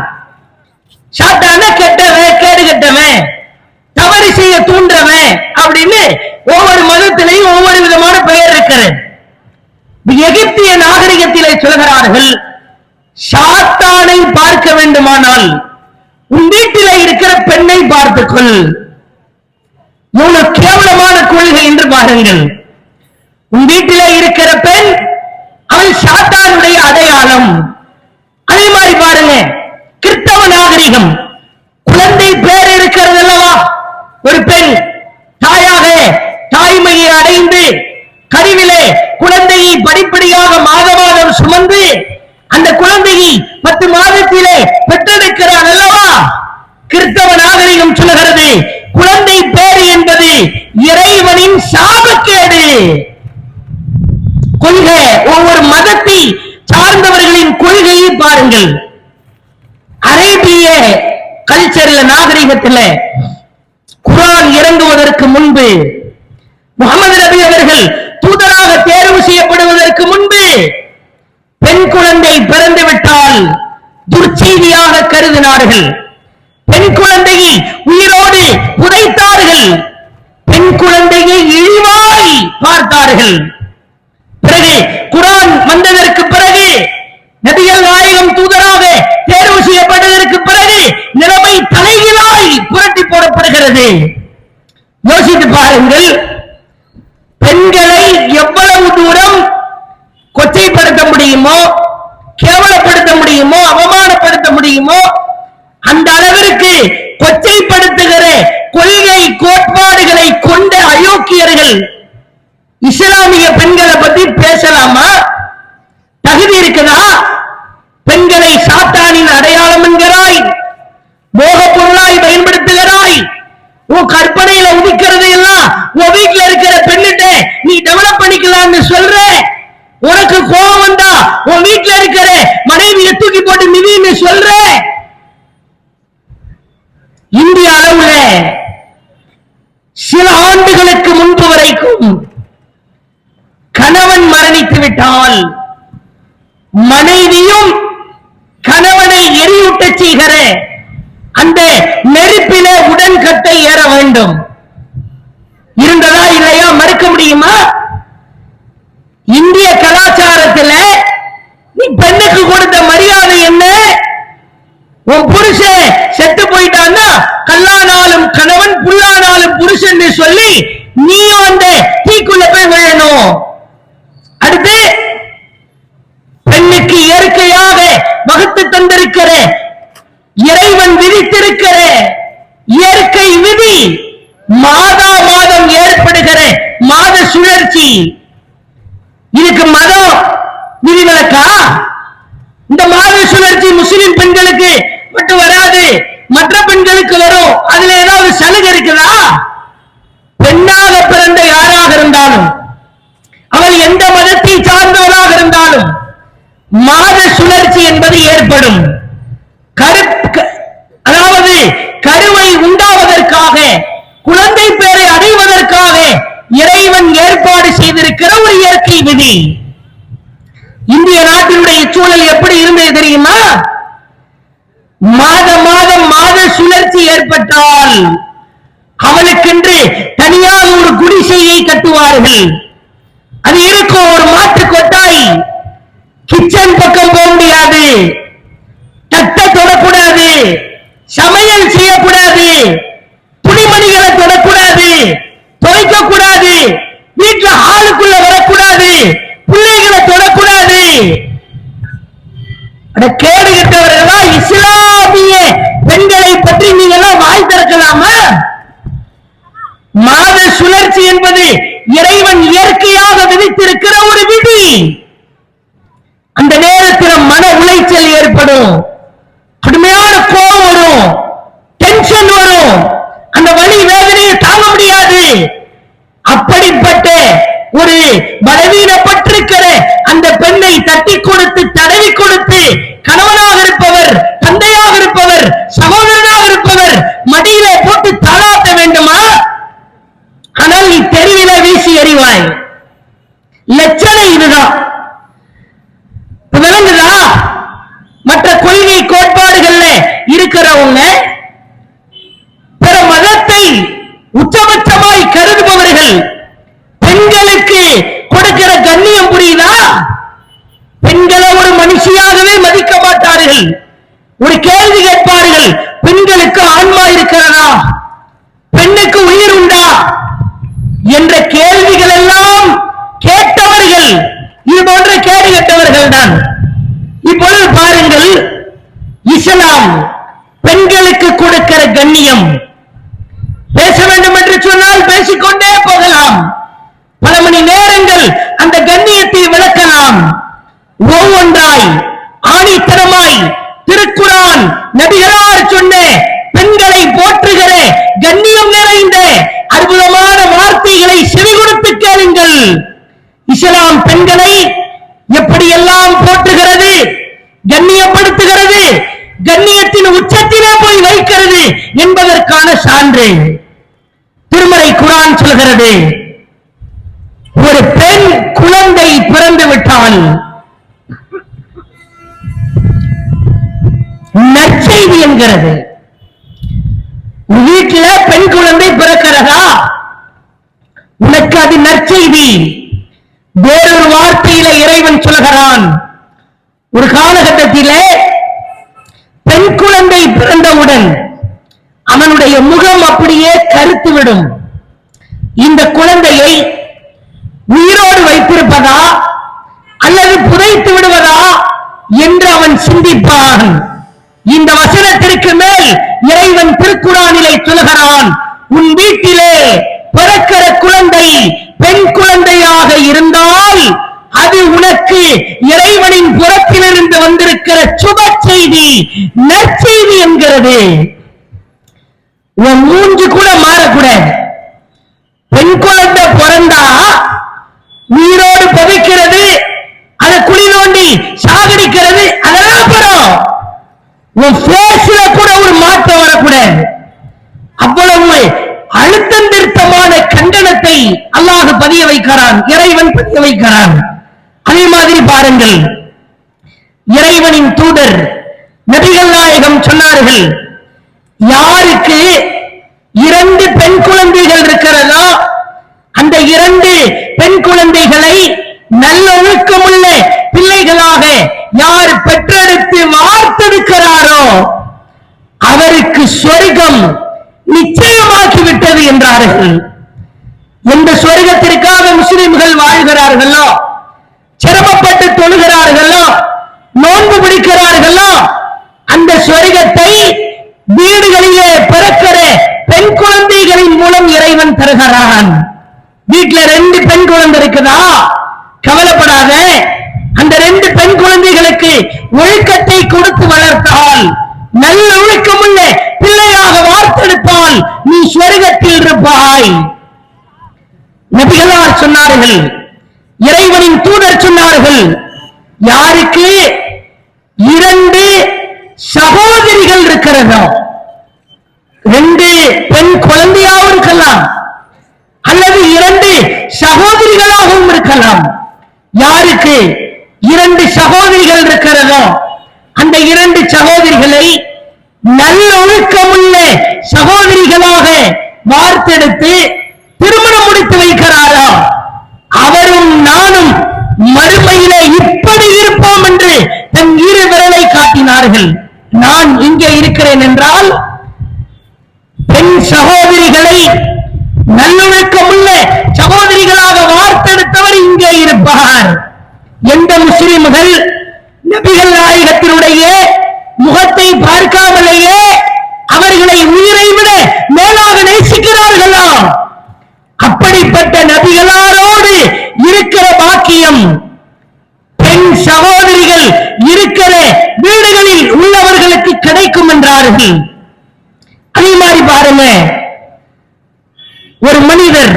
S3: சாத்தான கெட்டவன், கேடு கெட்டவன், தவறு செய்ய தூண்டுறவன் அப்படின்னு ஒவ்வொரு மதத்திலையும் ஒவ்வொரு விதமான பெயர் இருக்கிறது. எகிப்திய நாகரிகத்திலே சொல்கிறார்கள், சாத்தானை பார்க்க வேண்டுமானால் உன் வீட்டிலே இருக்கிற பெண்ணை பார்த்துக்கொள். எவ்வளவு கேவலமான கொள்கை என்று பாருங்கள். உன் வீட்டிலே இருக்கிற பெண் அவள் சாத்தானுடைய அடையாளம். அதே மாதிரி பாருங்க, கிறிஸ்தவ நாகரிகம். குழந்தை பேர் இருக்கிறது அல்லவா, ஒரு பெண் தாயாக தாய்மையை அடைந்து கருவிலே குழந்தையை படிப்படியாக மாதம் சுமந்து அந்த குழந்தையை 10 மாதத்திலே பெற்றெடுக்கிறார் அல்லவா. கிறிஸ்தவ நாகரிகம் சொல்லுகிறது, குழந்தை பேர் என்பது இறைவனின் சாபக்கேடு. கொள்கை, ஒவ்வொரு மதத்தை சார்ந்தவர்களின் கொள்கையை பாருங்கள். அரேபிய கல்ச்சர்ல, நாகரிகத்தில் குர்ஆன் இறங்குவதற்கு முன்பு, முகமது நபி அவர்கள் தூதராக தேர்வு செய்யப்படுவதற்கு முன்பு பெண் குழந்தை பிறந்து விட்டால் துர்ச்செய்தியாக கருதினார்கள். பெண் குழந்தையை உயிரோடு புதைத்தார்கள். பெண் குழந்தையை இழிவாய் பார்த்தார்கள். பிறகு குர்ஆன் வந்ததற்கு பிறகு, நபிகள் நாயகம் தூதராக தேர்வு செய்யப்பட்டதற்கு பிறகு நிலைமை தலைகீழாய் புரட்டி போடப்படுகிறது. யோசித்து பாருங்கள், பெண்களை எவ்வளவு தூரம் கொச்சைப்படுத்த முடியுமோ, கேவலப்படுத்த முடியுமோ, அவமானப்படுத்த முடியுமோ அந்த அளவிற்கு கொச்சைப்படுத்துகிற கொள்கை கோட்பாடுகளை கொண்ட அயோக்கியர்கள் இஸ்லாமிய பெண்களை பத்தி பேசலாமா? தகுதி இருக்குதா? பெண்களை சாத்தானின் அடையாளம் என்கிறாய், மோக பொருளாய் பயன்படுத்துகிறாய், உன் கற்பனையில உதிக்கிறது எல்லாம் உன் வீட்டுல இருக்கிற பெண்ணிட்ட நீ டெவலப் பண்ணிக்கலாம்னு சொல்ற. உனக்கு கோபம் வந்தா உன் வீட்டுல இருக்கிற மனைவியை தூக்கி போட்டு மிதின்னு சொல்ற. இந்திய அளவுல சில ஆண்டுகளுக்கு முன்பு வரைக்கும் கணவன் மரணித்து விட்டால் மனைவியும் கணவனை எரியூட்ட செய்கிற அந்த நெருப்பிலே உடன்கட்டை ஏற வேண்டும். இருந்ததா இல்லையா? மறுக்க முடியுமா? இந்திய கலாச்சாரத்தில் நீ பெண்ணுக்கு கொடுத்த மரியாதை என்ன? உன் புருஷன் செத்து போயிட்டான்னா கல்லானாலும் கணவன், புல்லானாலும் புருஷன் சொல்லி நீ அந்த தீக்குள்ள போய் விழணும். அடுத்து, பெண்ணுக்கு இயற்கையாக வகுத்து தந்திருக்கிற, இறைவன் விதித்திருக்கிற இயற்கை விதி, மாதம் ஏற்படுகிற மாத சுழற்சி, இதுக்கு மதம் விதிவிலக்கா? இந்த மாத சுழற்சி முஸ்லிம் பெண்களுக்கு மட்டும் வராது, மற்ற பெண்களுக்கு வரும். அதுல ஏதாவது சலுகை இருக்குதா? பெண்ணாக பிறந்த யாராக இருந்தாலும், அவள் எந்த மதத்தை சார்ந்தவராக இருந்தாலும், மாத சுழற்சி என்பது ஏற்படும். அதாவது கருவை உண்டாவதற்காக, குழந்தை பேரை அடைவதற்காக இறைவன் ஏற்பாடு செய்திருக்கிற ஒரு இயற்கை விதி. இந்திய நாட்டினுடைய சூழல் எப்படி இருந்தது தெரியுமா? மாதம் மாத சுழற்சி ஏற்பட்டால் அவளுக்கென்று தனியாக ஒரு குடிசையை கட்டுவார்கள். அது இருக்கும் ஒரு மாட்டு கொட்டாய். கிச்சன் பக்கம் போக முடியாது, தட்டை தொடக்கூடாது, சமையல் செய்யக்கூடாது, துணிமணிகளை தொடக்கூடாது, துவைக்க கூடாது, வீட்டுல ஆளுக்குள்ள வரக்கூடாது, பிள்ளைகளை தொடக்கூடாது. கேடு கெட்டவர்களா இஸ்லாமிய பெண்களை பற்றி நீங்க எல்லாம் வாய் திறக்கலாமா? மாத சுழற்சி என்பது இறைவன் இயற்கையாக விதித்திருக்கிற ஒரு விதி. அந்த நேரத்தில் மன உளைச்சல் ஏற்படும், கடுமையான கோபம் வரும், டென்ஷன் வரும், அந்த வலி வேதனையை தாங்க முடியாது. அப்படிப்பட்ட ஒரு பலவீனப்பட்டிருக்கிற அந்த பெண்ணை தட்டி கொடுத்து தடவி கொடுத்து கணவனாக இருப்பவர், தந்தையாக இருப்பவர், சகோதரனாக இருப்பவர் மடியில போட்டு தாளாட்ட வேண்டுமா? ஆனால் நீ தெருவில வீசி எறிவாய். லட்சணை இதுதான். விளங்குதா? மற்ற கொள்கை கோட்பாடுகள்ல இருக்கிறவங்க பிற மதத்தை உச்சபட்சமாய் கருதுபவர்கள் பெண்களுக்கு கொடுக்கிற கண்ணியம் புரியுதா? பெண்களை ஒரு மனுஷியாகவே மதிக்க மாட்டார்கள். ஒரு கேள்வி கேட்பார்கள், பெண்களுக்கு ஆன்மா இருக்கிறதா, பெண்ணுக்கு உயிர் உண்டா என்ற கேள்விகள் எல்லாம் கேட்டவர்கள் இது போன்ற கேடு கேட்டவர்கள் தான். இப்பொழுது பாருங்கள், இஸ்லாம் பெண்களுக்கு கொடுக்கிற கண்ணியம். பேச வேண்டும் என்று சொன்னால் பேசிக்கொண்டே போகலாம், பல மணி நேரங்கள் அந்த கண்ணியத்தை விளக்கலாம். ஒவ்வொன்றாய் ஆணித்தரமாய் திருக்குரான் நபிகளார் சொன்ன பெண்களை போற்றுகிற கண்ணியம் நிறைந்த அற்புதமான வார்த்தைகளை செவி கொடுத்து கேளுங்கள். இஸ்லாம் பெண்களை எப்படியெல்லாம் போற்றுகிறது, கண்ணியப்படுத்துகிறது, கண்ணியத்தின் உச்சத்திலே போய் வைக்கிறது என்பதற்கான சான்று திருமறை குர்ஆன் சொல்கிறது. ஒரு பெண் குழந்தை பிறந்து விட்டால் நற்செய்தி என்கிறது. வீட்டில் பெண் குழந்தை பிறக்கிறதா, உனக்கு அது நற்செய்தி. வேறொரு வார்த்தையில இறைவன் சொல்கிறான், ஒரு காலகட்டத்திலே பெண் குழந்தை பிறந்தவுடன் அவனுடைய முகம் அப்படியே கருத்துவிடும். இந்த குழந்தையை உயிரோடு வைத்திருப்பதா அல்லது புதைத்து விடுவதா என்று அவன் சிந்திப்பான். இந்த வசனத்திற்கு மேல் இறைவன் திருக்குர்ஆனிலே சொல்கிறான், உன் வீட்டிலே பிறக்கிற குழந்தை பெண் குழந்தையாக இருந்தால் அது உனக்கு இறைவனின் புறத்திலிருந்து வந்திருக்கிற சுப செய்தி, நற்செய்தி என்கிறது. உன் மூஞ்சு கூட மாறக்கூடாது. பெண் குழந்தை பிறந்தா உயிரோடு புதைக்கிறது, அதை குழி நோண்டி சாகடிக்கிறது, அதெல்லாம் அப்புறம் உன் பேஸ்ல கூட ஒரு மாற்றம் வரக்கூடாது. அவ்வளவு அழுத்தம் திருத்தமான கண்டனத்தை அல்லாஹ் பதிய வைக்கிறான், இறைவன் பதிய வைக்கிறான். அதே மாதிரி பாருங்கள், இறைவனின் தூதர் நபிகள் நாயகம் சொன்னார்கள், யாருக்கு 2 பெண் குழந்தைகள் இருக்கிறதோ அந்த 2 பெண் குழந்தைகளை நல்லொழுக்கமுள்ள பிள்ளைகளாக யார் பெற்றெடுத்து வார்த்தெடுக்கிறாரோ அவருக்கு சொர்க்கம் நிச்சயமாக்கிவிட்டது என்றார்கள். எந்த சொர்க்கத்திற்காக முஸ்லிம்கள் வாழ்கிறார்களோ, சிரமப்பட்டு தொழுகிறார்களோ, நோன்பு பிடிக்கிறார்களோ, அந்த சொர்க்கத்தை வீடுகளிலே பிறக்கிற பெண் குழந்தைகளின் மூலம் இறைவன் தருகிறான். வீட்டுல 2 பெண் குழந்தை இருக்குதா, கவலைப்படாத. அந்த 2 பெண் குழந்தைகளுக்கு ஒழுக்கத்தை கொடுத்து வளர்த்தால், நல்ல ஒழுக்கமுள்ள பிள்ளையாக வார்த்தெடுத்தால் நீ சொர்க்கத்தில் இருப்பாய். நபிகளார் சொன்னார்கள், இறைவனின் தூதர் சொன்னார்கள், யாருக்கு 2 சகோதரிகள் இருக்கிறதோ, 2 பெண் குழந்தையாகவும் இருக்கலாம் அல்லது 2 சகோதரிகளாகவும் இருக்கலாம். யாருக்கு 2 சகோதரிகள் இருக்கிறதோ அந்த 2 சகோதரிகளை நல்லொழுக்கமுள்ள சகோதரிகளாக வார்த்தெடுத்து திருமணம் முடித்து வைக்கிறாரா, அவரும் நானும் மறுமையிலே இப்படி இருப்போம் என்று தன் 2 விரலை காட்டினார்கள். நான் இங்கே இருக்கிறேன் என்றால் பெண் சகோதரிகளை நல்லொழுக்கமுள்ள சகோதரிகளாக வார்த்தெடுத்தவர் இங்கே இருப்பார். எந்த முஸ்லிம்கள் நபிகள் நாயகத்தினுடைய முகத்தை பார்க்காமலேயே அவர்களை உயிரை விட மேலாக நேசிக்கிறார்களா, அப்படிப்பட்ட நபிகளாரோடு இருக்கிற பாக்கியம் பெண் சகோதரிகள் இருக்கிற வீடுகளில் உள்ளவர்களுக்கு கிடைக்கும் என்றார்கள். அதே மாதிரி பாருங்க, ஒரு மனிதர்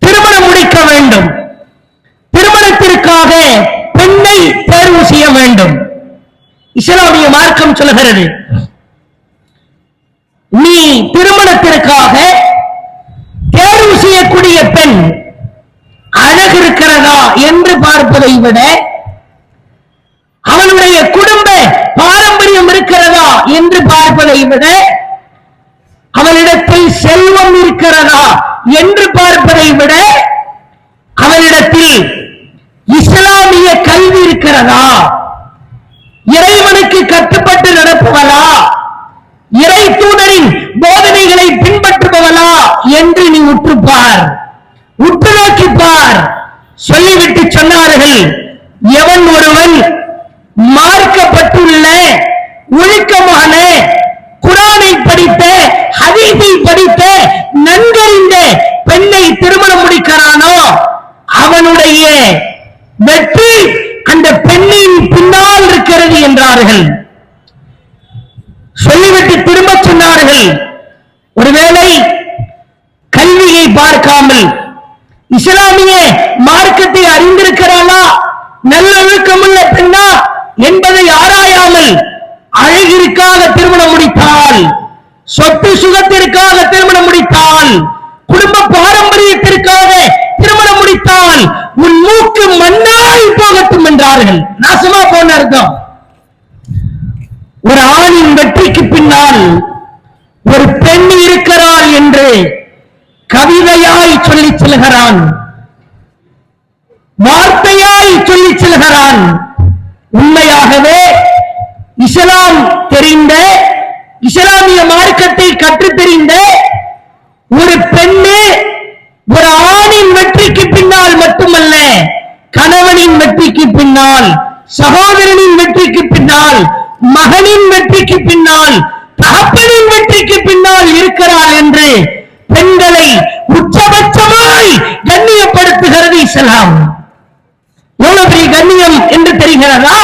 S3: திருமணம் முடிக்க வேண்டும், திருமணத்திற்காக பெண்ணை தேர்வு செய்ய வேண்டும். இஸ்லாமிய மார்க்கம் சொல்கிறது, நீ திருமணத்திற்காக தேர்வு செய்யக்கூடிய பெண் அழகு இருக்கிறதா என்று பார்ப்பதை விட அவனுடைய குடும்ப பாரம்பரியம் இருக்கிறதா என்று பார்ப்பதை விட அவனிடத்தில் செல்வம் இருக்கிறதா என்று பார்ப்பதை விட அவனிடத்தில் இஸ்லாமிய கல்வி இருக்கிறதா, இறைவனுக்கு கட்டுப்பட்டு நடப்பவளா, இறை தூதரின் போதனைகளை பின்பற்றுபவளா என்று நீ உற்றுப்பார், உற்று நோக்கிப்பார். சொல்லிவிட்டு சொன்னார்கள், எவன் ஒருவன் மார்க்கப்பட்டுள்ள ஒழுக்கமான குர்ஆனை படித்த ஹதீஸை படித்த நன்கறிந்த பெண்ணை திருமணம் முடிக்கிறானோ அவனுடைய வெற்றி அந்த பெண்ணின் பின்னால் இருக்கிறது என்றார்கள். சொல்லிவிட்டு திரும்ப சொன்னார்கள், ஒருவேளை கல்வியை பார்க்காமல் இஸ்லாமிய மார்க்கத்தை அறிந்திருக்கிறாளா, நல்லொழுக்கமுள்ள பெண்ணா என்பதை ஆராயாமல் அழகிற்காக திருமணம் முடித்தால், சொத்து சுகத்திற்காக திருமணம் முடித்தால், குடும்ப பாரம்பரியத்திற்காக திருமணம் முடித்தால் உன் மூக்கு மண்ணாய் போகட்டும் என்றார்கள். நாசமா போன அர்த்தம். ஒரு ஆணின் வெற்றிக்கு பின்னால் ஒரு பெண் இருக்கிறாள் என்று கவிதையாய் சொல்லி செல்கிறான், வார்த்தையாய் சொல்லி செல்கிறான். உண்மையாகவே இஸ்லாம் தெரிந்த, இஸ்லாமிய மார்க்கத்தை கற்றுத் தெரிந்த ஒரு பெண்ணு ஒரு ஆணின் வெற்றிக்கு பின்னால் மட்டுமல்ல, கணவனின் வெற்றிக்கு பின்னால், சகோதரனின் வெற்றிக்கு பின்னால், மகனின் வெற்றிக்கு பின்னால், தகப்பனின் வெற்றிக்கு பின்னால் இருக்கிறாள் என்று பெண்களை உச்சபட்சமாய் கண்ணியப்படுத்துகிறது இஸ்லாம். எவ்வளவு பெரிய கண்ணியம் என்று தெரிகிறதா?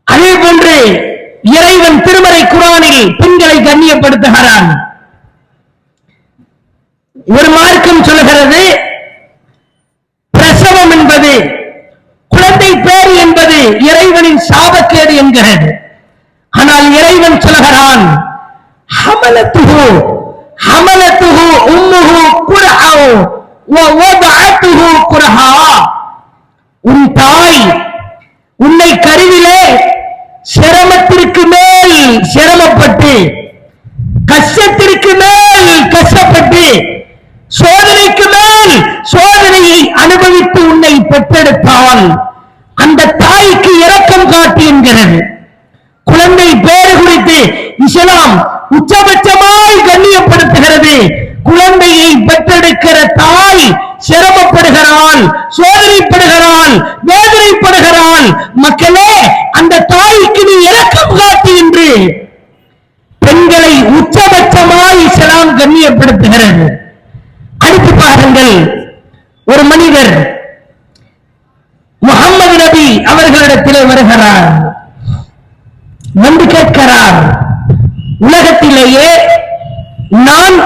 S3: அதே போன்று இறைவன் திருமறை குர்ஆனில் பெண்களை கண்ணியப்படுத்துகிறான். ஒரு மார்க்கம் சொல்கிறது, பிரசவம் என்பது, குழந்தை பேர் என்பது இறைவனின் சாபக்கேடு என்கிறது. ஆனால் இறைவன் சொல்கிறான், ஹமலத்துஹு ஹமலத்துஹு உம்முஹு குர்ஹா வ வதஅத்துஹு குர்ஹா. உன் தாய் உன்னை கருவிலே சிரமத்திற்கு மேல் சிரமப்பட்டு, கஷ்டத்திற்கு மேல் கஷ்டப்பட்டு, சோதனைக்கு மேல் சோதனையை அனுபவித்து உன்னை பெற்றெடுத்தால் அந்த தாய்க்கு இரக்கம் காட்டு என்கிறது. குழந்தை பேறு குறித்து இஸ்லாம் உச்சபட்சமாய் கண்ணியப்படுத்துகிறது. குழந்தையை பெற்றெடுக்கிற தாய் சிரமப்படுகிறாள், சோதனைப்படுகிறாள், வேதனைப்படுகிறாள். மக்களே, அந்த தாய்க்கு நீ இரக்கம் காட்டு என்று பெண்களை உச்சபட்சமாய் இஸ்லாம் கண்ணியப்படுத்துகிறது. அடுத்து பாருங்கள், ஒரு மனிதர் முஹம்மது நபி அவர்களிடத்திலே வருகிறார், வந்து கேட்கிறார், உலகத்திலேயே நான்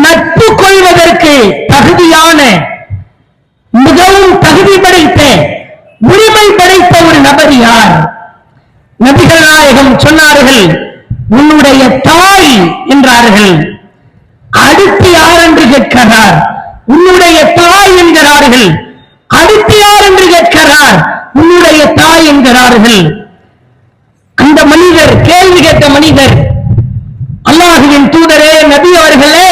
S3: நட்பு கொள்வதற்கு தகுதியான, மிகவும் தகுதி படைத்த நபர் யார்? நபிகள் நாயகம் சொன்னார்கள், உன்னுடைய தாய் என்றார்கள். அடுத்து யார் என்று கேட்கிறார், உன்னுடைய தாய் என்கிறார்கள். அடுத்து யார் என்று கேட்கிறார், உன்னுடைய தாய் என்கிறார்கள். அந்த மனிதர், கேள்வி கேட்ட மனிதர், அல்லாஹ்வின் தூதரே, நபி அவர்களே,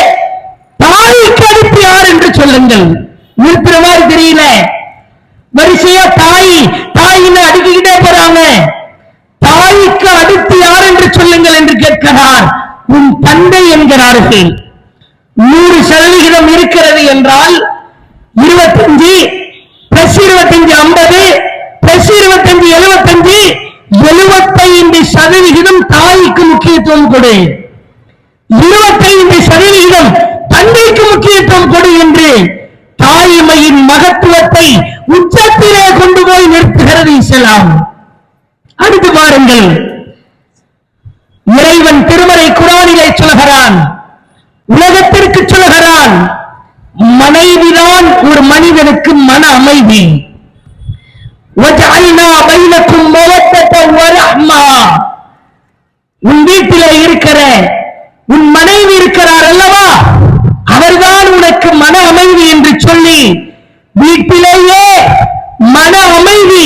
S3: தாய்க்கு அடுத்து யார் என்று சொல்லுங்கள். நிறுத்துற மாதிரி தெரியல, வரிசையா தாய் தாயின்னு அடுக்கிக்கிட்டே போறாங்க. தாய்க்கு அடுத்து யார் என்று சொல்லுங்கள் என்று கேட்கிறார். உன் தந்தை என்கிறார்கள். 100% இருக்கிறது என்றால் 25 பிளஸ் 25 50 பிளஸ் 25 75 75% தாய்க்கு முக்கியத்துவம் கொடு, 25% தந்தைக்கு முக்கியத்துவம் கொடு என்று தாய்மையின் மகத்துவத்தை உச்சத்திலே கொண்டு போய் நிறுத்துகிறது இஸ்லாம். அடுத்து பாருங்கள், இறைவன் திருமறை குர்ஆனிலே சொல்கிறான், உலகத்திற்கு சொல்கிறான், மனைவிதான் ஒரு மனிதனுக்கு மன அமைதி. وَجَعَلْنَا بَيْنَكُمْ مَوَدَّةً وَرَحْمَةً. உன் வீட்டிலே இருக்கிற உன் மனைவி இருக்கிறார் அல்லவா, அவர்தான் உனக்கு மன அமைதி என்று சொல்லி, வீட்டிலேயே மன அமைதி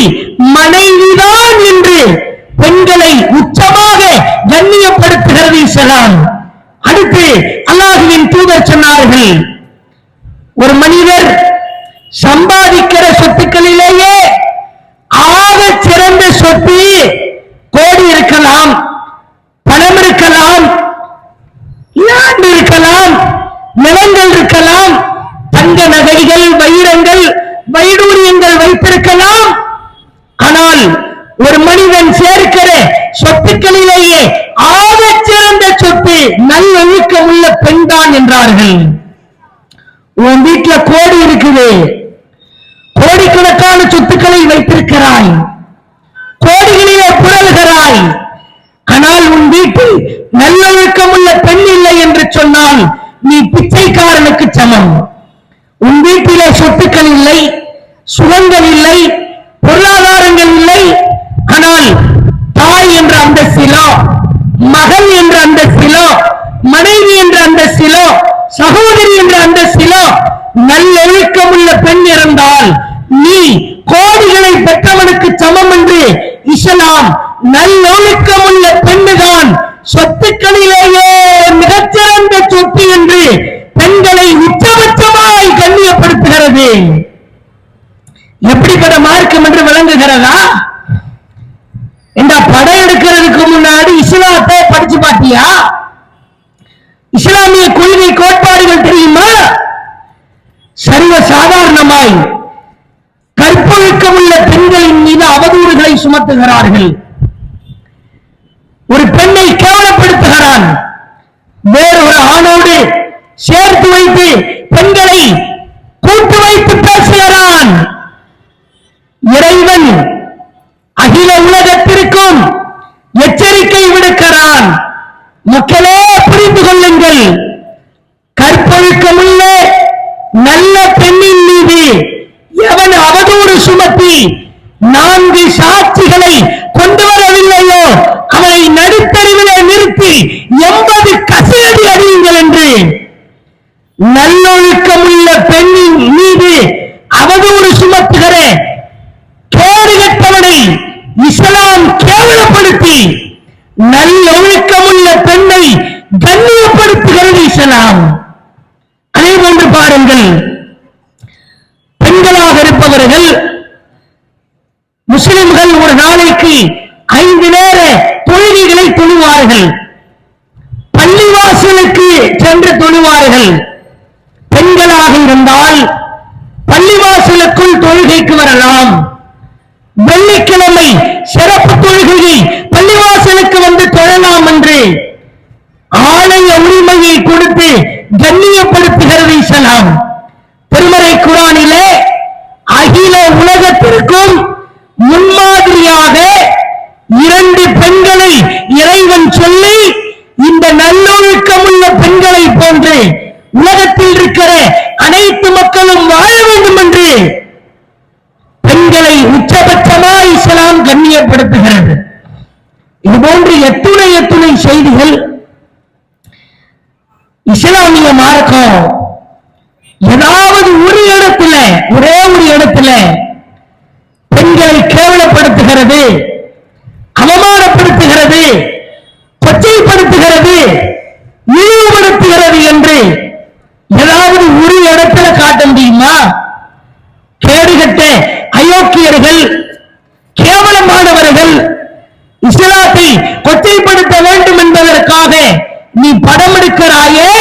S3: மனைவிதான் என்று பெண்களை உச்சமாக கண்ணியப்படுத்துகிறது இஸ்லாம். அடுத்து அல்லாஹ்வின் தூதர் சொன்னார்கள், ஒரு மனிதர் சம்பாதிக்கிற சொத்துக்களிலேயே ஆக சிறந்த சொத்து கோடி இருக்கலாம், பணம் இருக்கலாம், லேண்ட் இருக்கலாம், நிலங்கள் இருக்கலாம், தங்க நகைகள், வைரங்கள், வைடூரியங்கள் வைத்திருக்கலாம். ஆனால் ஒரு மனிதன் சேர்க்கிற சொத்துக்களிலேயே ஆக சிறந்த சொத்து நல்லொழுக்கம் உள்ள பெண் தான் என்றார்கள். உன் வீட்டுல கோடி இருக்குது, கோடிக்கணக்கான சொத்துக்களை வைத்திருக்கிறாய், கோடிகளிலே புரள்கிறாய், ஆனால் உன் வீட்டில் நல்லொழுக்கம் உள்ள பெண் இல்லை என்று சொன்னால் நீ பிச்சைக்காரனுக்கு சமம். உன் வீட்டிலே சொத்துக்கள் இல்லை, சுகங்கள் இல்லை, பொருளாதாரங்கள் இல்லை, ஆனால் தாய் என்ற அந்தஸ்திலோ, மகள் என்ற அந்தஸ்திலோ, மனைவி என்ற அந்தஸ்திலோ, சகோதரி என்ற அந்தஸ்திலோ நல்லொழுக்கம் உள்ள பெண் இருந்தால் நீ கோடிகளை பெற்றவனுக்கு சமம் என்று இஸ்லாம் நல்லொழுக்கம் உள்ள பெண்ணுதான் சொத்துக்களிலேயே மிகச்சிறந்த சொத்து என்று பெண்களை உச்சபட்சமாய் கண்ணியப்படுத்துகிறது. எப்படிப்பட்ட மார்க்கம் என்று விளங்குகிறதா? இந்த படம் எடுக்கிறதுக்கு முன்னாடி இஸ்லாத்தை படிச்சு பாத்தியா? இஸ்லாமிய கொள்கை கோட்பாடுகள் தெரியுமா? சர்வ சாதாரணமாய் கற்பொழுக்கம் உள்ள பெண்களின் மீது அவதூறுகளை சுமத்துகிறார்கள். ஒரு பெண்ணை கேவலப்படுத்துகிறான், வேறொரு ஆணோடு சேர்த்து வைத்து பெண்களை கூட்டு வைத்து பேசுகிறான். இறைவன் அகில உலகத்திற்கும் எச்சரிக்கை விடுக்கிறான். மக்களே புரிந்து கொள்ளுங்கள், கற்பொழுக்கமுள்ள நல்ல பெண்ணின் மீது எவன் அவதூறு சுமத்தி 4 சாட்சிகளை கொண்டு வரவில்லையோ அவரை நடுத்தருவிலே நிறுத்தி 80 கசேடி அடியுங்கள் என்று நல்லொழுக்கமுள்ள பெண்ணின் மீது அவதூறு சுமத்துகிற கேடுகட்டவனை இஸ்லாம் கேவலப்படுத்தி நல்லொழுக்கமுள்ள பெண்ணை கண்ணியப்படுத்துகிறது இஸ்லாம். அதே போன்று பாருங்கள், பெண்களாக இருப்பவர்கள் முஸ்லிம்கள் ஒரு நாளைக்கு 5 நேர தொழுகைகளை தொழுவார்கள், பள்ளிவாசலுக்கு சென்று தொழுவார்கள். பெண்களாக இருந்தால் பள்ளிவாசலுக்குள் தொழுகைக்கு வரலாம். வெள்ளிக்கிழமை சிறப்பு தொழுகையை பள்ளிவாசலுக்கு வந்து தொழலாம் என்று ஆணைய உரிமையை கொடுத்து கண்ணியப்படுத்துகிறது இஸ்லாம். திருமறை குர்ஆனிலே அகில உலகத்திற்கும் முன்மாதிரியாக 2 பெண்களை இறைவன் சொல்லி, இந்த நல்லொழுக்கமுள்ள பெண்களை போன்று உலகத்தில் இருக்கிற அனைத்து மக்களும் வாழ வேண்டும் என்று பெண்களை உச்சபட்சமாய் இஸ்லாம் கண்ணியம் கேவலப்படுத்துகிறது. இது போன்று எத்துணை எத்துணை செய்திகள். இஸ்லாமிய மார்க்கம் ஏதாவது ஒரு இடத்துல, ஒரே ஒரு இடத்துல பெண்களை கேவலப்படுத்துகிறது, அவமானப்படுத்துகிறது, கொச்சைப்படுத்துகிறது, இழிவுபடுத்துகிறது என்று ஏதாவது ஒரு இடத்துல காட்ட முடியுமா? கேடுகட்ட அயோக்கியர்கள், கேவலமானவர்கள் இஸ்லாத்தை கொச்சைப்படுத்த வேண்டும் என்பதற்காக நீ படம் எடுக்கிறாயே,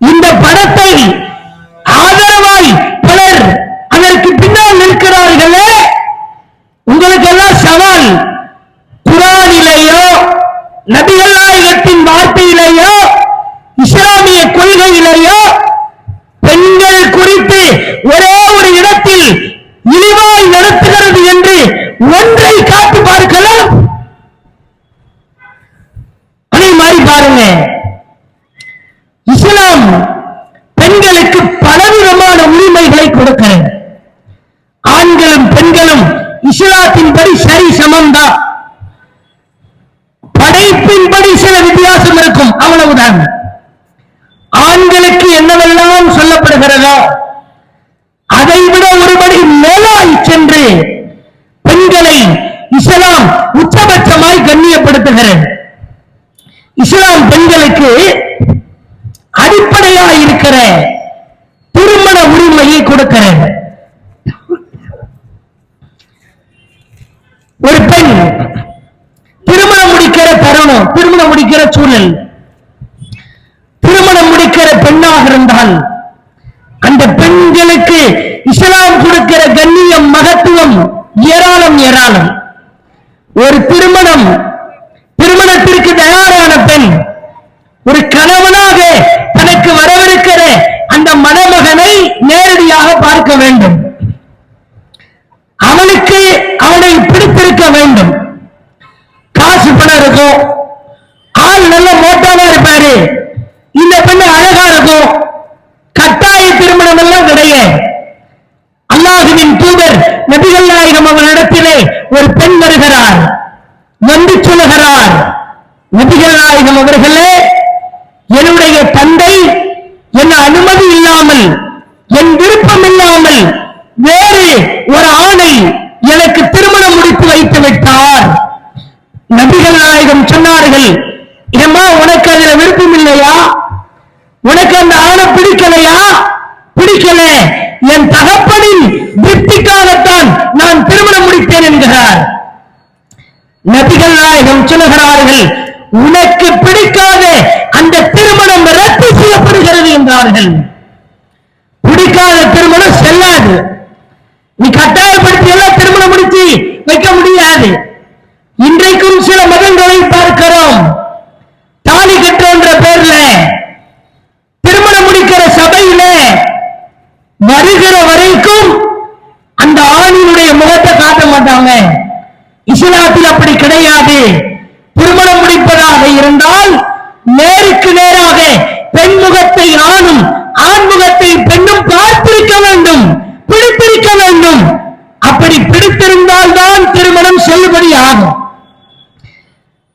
S3: இந்த படத்தை ஆதரவாய் பலர் அதற்கு பின்னால் நிற்கிறார்களே, உங்களுக்கெல்லாம் சவால். குர்ஆனிலேயோ நபிகள் நாயகத்தின் வார்த்தையிலேயோ இஸ்லாமிய கொள்கையிலேயோ பெண்கள் குறித்து ஒரே ஒரு இடத்தில் இழிவாய் நடத்துகிறது என்று ஒன்றை காட்டி பார்க்கலாம். அதே மாதிரி பாருங்க, இஸ்லாம் பெண்களுக்கு பலவிதமான உரிமைகளை கொடுக்கிறது. ஆண்களும் பெண்களும் இஸ்லாத்தின்படி சரி சமம்தான். படைப்பின்படி சில வித்தியாசம் இருக்கும், அவ்வளவுதான். ஆண்களுக்கு என்னவெல்லாம் சொல்லப்படுகிறதோ அதை விட ஒருபடி மேலாய் சென்று பெண்களை இஸ்லாம் உச்சபட்சமாய் கண்ணியப்படுத்துகிறது. இஸ்லாம் பெண்களுக்கு அடிப்படையாக இருக்கிற திருமண உரிமையை கொடுக்கிறது. ஒரு பெண் திருமணம் முடிக்கிற தருணம், திருமணம் முடிக்கிற சூழல், திருமணம் முடிக்கிற பெண்ணாக இருந்தால் அந்த பெண்களுக்கு இஸ்லாம் கொடுக்கிற கண்ணியம், மகத்துவம் ஏராளம் ஏராளம். ஒரு திருமணத்திற்கு தயாரான பெண் ஒரு கணவனாக தனக்கு வரவிருக்கிற அந்த மணமகனை நேரடியாக பார்க்க வேண்டும். அவனுக்கு அவனை பிடித்திருக்க வேண்டும். காசு பணம் இருக்கும், ஆள் நல்ல மோட்டாவா இருப்பாரு, இந்த பெண்ணு அழகா இருக்கும். கட்டாய திருமணம் எல்லாம் கிடையாது. அல்லாஹ்வின் தூதர் நபிகள் நாயகம் அவர்களிடத்திலே ஒரு பெண் வருகிறார், வந்து சொல்லுகிறார், நபிகள் நாயகம் அவர்களே, என்னுடைய தந்தை என் அனுமதி இல்லாமல், என் விருப்பம் இல்லாமல் வேறு ஒரு ஆணை எனக்கு திருமணம் முடித்து வைத்து விட்டார். நபிகள் நாயகம் சொன்னார்கள், ஏம்மா உனக்கு அதுல விருப்பம் இல்லையா? உனக்கு அந்த ஆணை பிடிக்கலையா? பிடிக்கல, என் தகப்பனின் திருப்திக்காகத்தான் நான் திருமணம் முடித்தேன் என்கிறார். நபிகள் நாயகம் சொல்லுகிறார்கள், உனக்கு பிடிக்காத அந்த திருமணம் ரத்து செய்யப்படுகிறது என்றார்கள். பிடிக்காத திருமணம் செல்லாது. நீ கட்டாயப்படுத்தி எல்லாம் திருமணம் முடிச்சு வைக்க முடியாது. இன்றைக்கும் சில மதங்களை பார்க்கிறோம், தாலி கட்டுற பேர்ல திருமணம் முடிக்கிற சபையில வருகிற வரைக்கும் அந்த ஆணினுடைய முகத்தை காட்ட மாட்டாங்க. இஸ்லாத்தில் அப்படி கிடையாது. திருமணம் முடிப்பதாக இருந்தால் நேருக்கு நேராக பெண் முகத்தை ஆணும், ஆண் முகத்தை பெண்ணும் பார்த்திருக்க வேண்டும், பிடித்திருக்க வேண்டும். அப்படி பிடித்திருந்தால் தான் திருமணம் செல்லுபடி ஆகும்.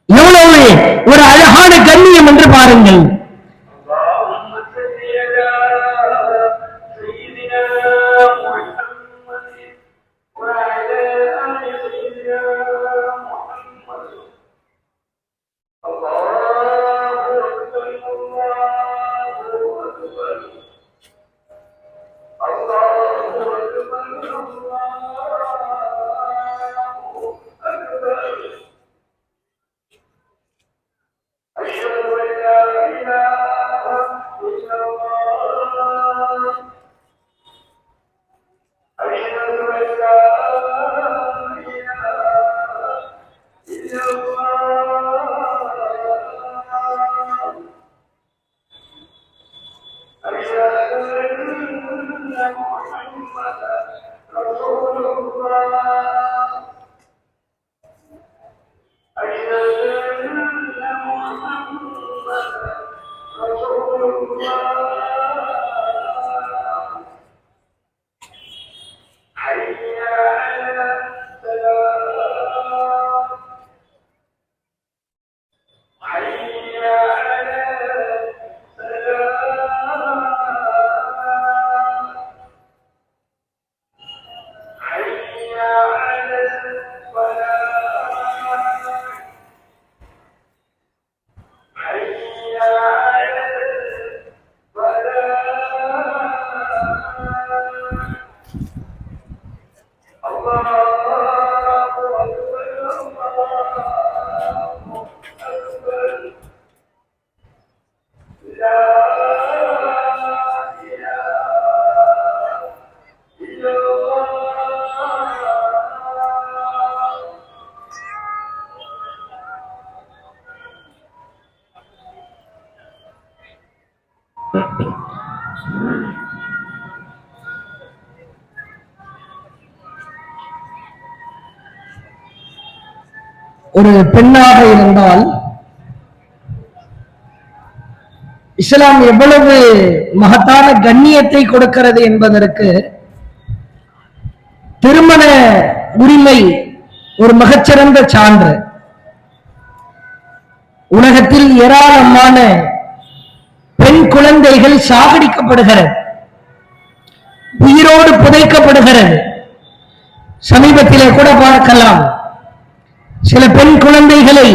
S3: எவ்வளவு ஒரு அழகான கண்ணியம் என்று பாருங்கள்.
S4: أشهد أن لا إله
S3: ஒரு பெண்ணாக இருந்தால் இஸ்லாம் எவ்வளவு மகத்தான கண்ணியத்தை கொடுக்கிறது என்பதற்கு திருமண உரிமை ஒரு மிகச்சிறந்த சான்று. உலகத்தில் ஏராளமான பெண் குழந்தைகள் சாகடிக்கப்படுகிறது, உயிரோடு புதைக்கப்படுகிறது. சமீபத்திலே கூட பார்க்கலாம், சில பெண் குழந்தைகளை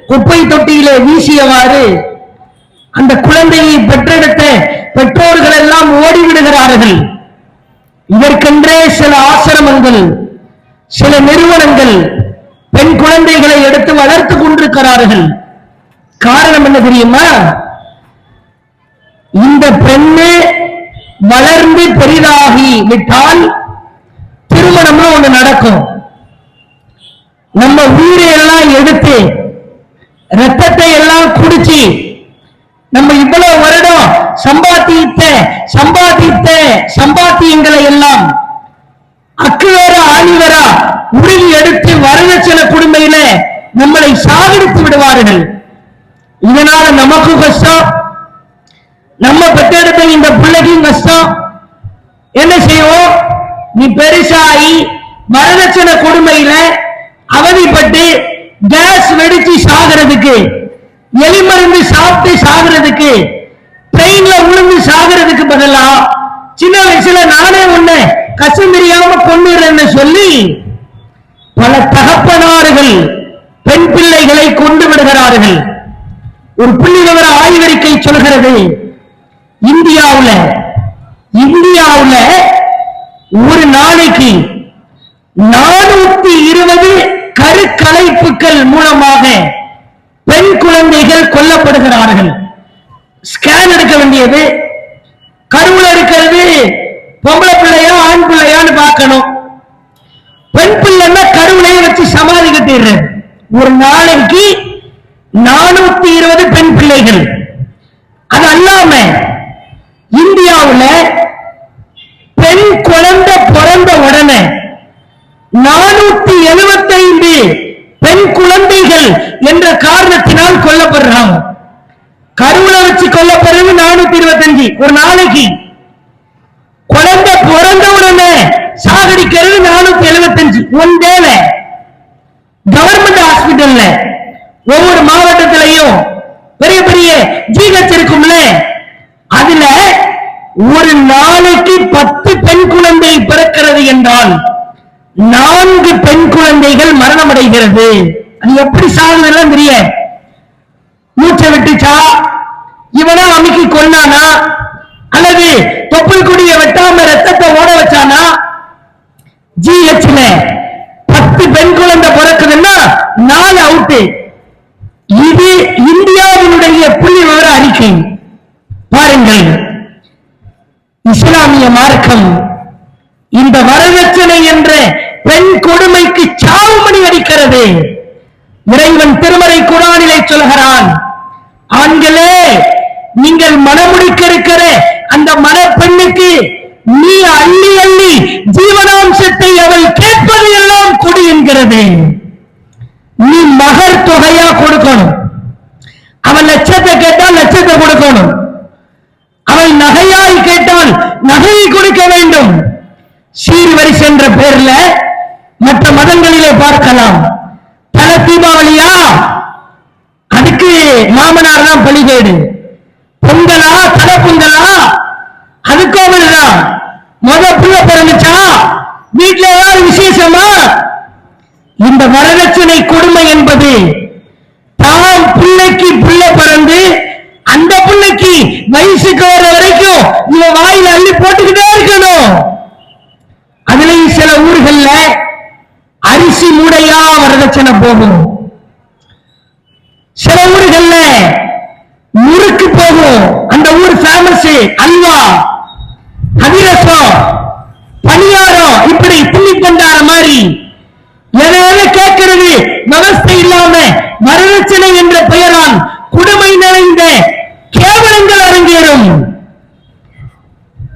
S3: குப்பை தொட்டியிலே வீசியவாறு அந்த குழந்தையை பெற்றெடுத்த பெற்றோர்கள் எல்லாம் ஓடிவிடுகிறார்கள். இதற்கென்றே சில ஆசிரமங்கள், சில நிறுவனங்கள் பெண் குழந்தைகளை எடுத்து வளர்த்துக் கொண்டிருக்கிறார்கள். காரணம் என்ன தெரியுமா? இந்த பெண்ணு வளர்ந்து பெரிதாகி விட்டால் திருமணமா ஒண்ணு நடக்கும். நம்ம உயிரை எல்லாம் எடுத்து ரத்தத்தை எல்லாம் குடிச்சு நம்ம இவ்வளவு வருடம் சம்பாத்தியங்களை எல்லாம் அக்குவேற ஆணிவரா உருகி எடுத்து வரதட்சணை குடும்பையில நம்மளை சாகடித்து விடுவார்கள். இதனால நமக்கும் கஷ்டம், நம்ம பெற்றெடுத்த இந்த பிள்ளைக்கும் கஷ்டம். என்ன செய்வோம்? நீ பெருசாகி வரதட்சணை கொடுமையில அவதிப்பட்டு கேஸ் வெடிச்சு சாகிறதுக்கு, எலி மருந்து சாப்பிட்டு சாகிறதுக்கு, ட்ரெயின்ல உளுந்து சாகிறதுக்கு பதிலா சின்ன வயசுல நானே ஒண்ணு கஷ்டம் தெரியாம கொண்டுறேன்னு சொல்லி பல தகப்பனார்கள் பெண் பிள்ளைகளை கொண்டு விடுகிறார்கள். ஒரு புள்ளி விவர ஆய்வறிக்கை சொல்கிறது, இந்தியாவுல ஒரு நாளைக்கு 420 கருக்கலைப்புகள் மூலமாக பெண் குழந்தைகள் கொல்லப்படுகிறார்கள். ஸ்கேன் எடுக்க வேண்டியது, கருவுல இருக்கிறது பொம்பளை பிள்ளையா ஆண் பிள்ளையான்னு பார்க்கணும். பெண் பிள்ளைன்னா கருவிலையே வச்சு சமாதி கட்டிடுறது. ஒரு நாளைக்கு 420 பெண் பிள்ளைகள். அது அல்லாம இந்தியாவுல பெண் குழந்தை பிறந்த உடனே 475 பெண் குழந்தைகள் என்ற காரணத்தினால் கொல்லப்படுறாங்க. கருவுல வச்சு கொல்லப்படுறது 425 ஒரு நாளைக்கு. குழந்தை பிறந்த உடனே சாகடிக்கிறது 475 ஒன்றேல. கவர்மெண்ட் ஹாஸ்பிட்டல்ல ஒவ்வொரு மாவட்டத்திலையும் பெரிய பெரிய ஜிஹெச் இருக்கும்ல, அதுல ஒரு நாளைக்கு 10 பெண் குழந்தை பிறக்கிறது என்றால் 4 பெண் குழந்தைகள் மரணம் அடைகிறது. அது எப்படி சாகுதெல்லாம் தெரியாது. மூச்சை விட்டுச்சா, இவனா அமுக்கி கொண்டானா, அல்லது தொப்புள் கொடிய வெட்டாம ரத்தத்தை ஓட வச்சானா? ஜிஹெச்ல 10 பெண் குழந்தை பிறக்குதுன்னா 4 அவுட்டு. இது இந்தியாவினுடைய புள்ளி விவர அறிக்கை. பாருங்கள், இஸ்லாமிய மார்க்கம் இந்த வரதட்சணை என்ற பெண் கொடுமைக்கு சாவுமணி அடிக்கிறது. இறைவன் திருமறை குர்ஆனிலே சொல்கிறான், ஆண்களே நீங்கள் மனமுடிக்க இருக்கிற அந்த மணப்பெண்ணுக்கு நீ அள்ளி அள்ளி ஜீவனாம்சத்தை அவள் கேட்பது எல்லாம் கொடு என்கிறது. நீ மகர் தொகையா கொடுக்கணும். அவள் லட்சத்தை கேட்டால் லட்சத்தை கொடுக்கணும். அவள் நகையாய் கேட்டால் நகையை கொடுக்க வேண்டும். சீர்வரிசை என்ற பேர்ல மற்ற மதங்களிலே பார்க்கலாம். தல தீபாவளியா, அதுக்கு மாமனார் தான் பலிகேடு. பொங்கலா, தல பொங்கலா, அது கோவில் தான். முத புள்ள பிறந்துச்சா, வீட்டுல ஏதாவது விசேஷமா, வரதட்சணை கொடுமை என்பது தாம் பிள்ளைக்கு பிள்ளை பிறந்து அந்த பிள்ளைக்கு வயசுக்கு வர வரைக்கும் இவன் வாயில அள்ளி போட்டுக்கிட்டே இருக்கணும். அதுலயும் சில ஊர்கள்ல அரிசி மூடையா வரதட்சணை போகும், சில ஊர்கள்ல முறுக்கு போகும். அந்த ஊர் ஃபேமஸ் அல்வா, அதிரசம், பணியாரம், இப்படி புள்ளி பண்டார மாதிரி எதையால கேட்கிறது விவசாய இல்லாம வரதட்சணை என்ற பெயரால் குடுமை நிறைந்த கேவலங்கள் அரங்கேறும்.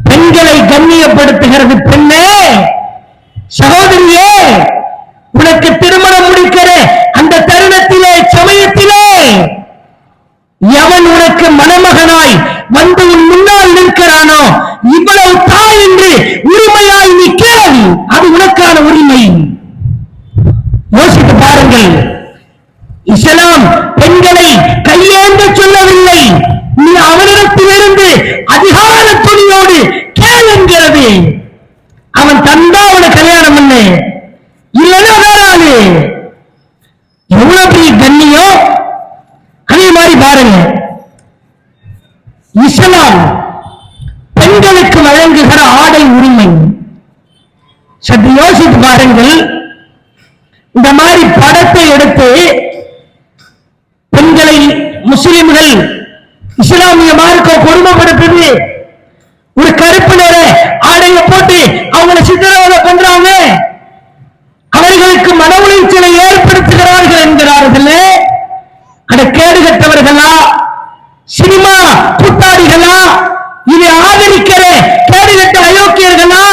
S3: பெண்களை கண்ணியப்படுத்துகிறது பெண்ணே, சகோதரியே, உனக்கு திருமணம் முடிக்கிற அந்த தருணத்திலே சமயத்திலே எவன் உனக்கு மணமகனாய் வந்து உன் முன்னால் நிற்கிறானோ இவ்வளவு தாய் என்று உரிமையாய் நீ கேள், அது உனக்கான உரிமை. யோசித்து பாருங்கள், இஸ்லாம் பெண்களை கையேந்த சொல்லவில்லை, நீ அவனிடத்திலிருந்து அதிகார துணியோடு கேள் என்கிறது. அவன் தந்தா அவனை கல்யாணம் பண்ணு, இல்லைன்னா வேறாது. எவ்வளவு பெரிய கண்ணியம். அதே மாதிரி பாருங்க, இஸ்லாம் பெண்களுக்கு வழங்குகிற ஆடை உரிமை சற்று யோசித்து பாருங்கள். இந்த மாதிரி படத்தை எடுத்து பெண்களை முஸ்லிம்கள் இஸ்லாமிய மார்க்க கொடுமைப்படுத்துது, ஒரு கருப்பு நிற ஆடையை போட்டு அவங்களை சித்திரவதை பண்றாங்க, அவர்களுக்கு மன உளைச்சலை ஏற்படுத்துகிறார்கள் என்கிறார்கள். அட கேடு கட்டவர்களா, சினிமா கூட்டாளிகளா, இதை ஆதரிக்கிற கேடு கட்ட அயோக்கியர்களா?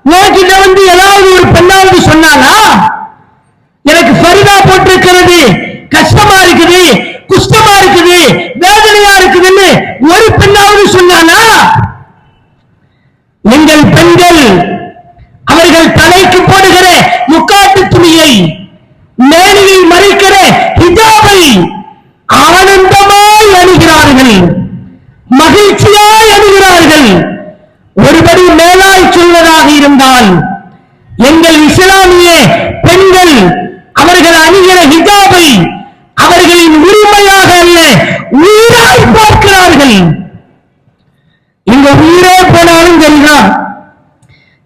S3: நோக்கிட்ட வந்து ஏதாவது ஒரு பெண்ணாவது சொன்னாலா எனக்கு ஃபரிதா போட்டிருக்கிறது, கஷ்டமா இருக்குது, குஷ்டமா இருக்குது, வேதனையா இருக்குதுன்னு ஒரு பெண்ணாவது சொன்னானா? எங்கள் பெண்கள் அவர்கள் தலைக்கு போடுகிற முக்காட்டு துணியை, மேனியை மறைக்கிற ஹிஜாபை ஆனந்தமாய் அணிகிறார்கள், மகிழ்ச்சியாய் அணிகிறார்கள். ஒருபடி மேலாய் சொல்வதாக இருந்தால் எங்கள் இஸ்லாமிய பெண்கள் அவர்கள் அணிகிற ஹிஜாபை அவர்களின் உரிமையாக அல்ல, உயிராய் பார்க்கிறார்கள். இங்க உயிரே போனாலும் சரிதான்,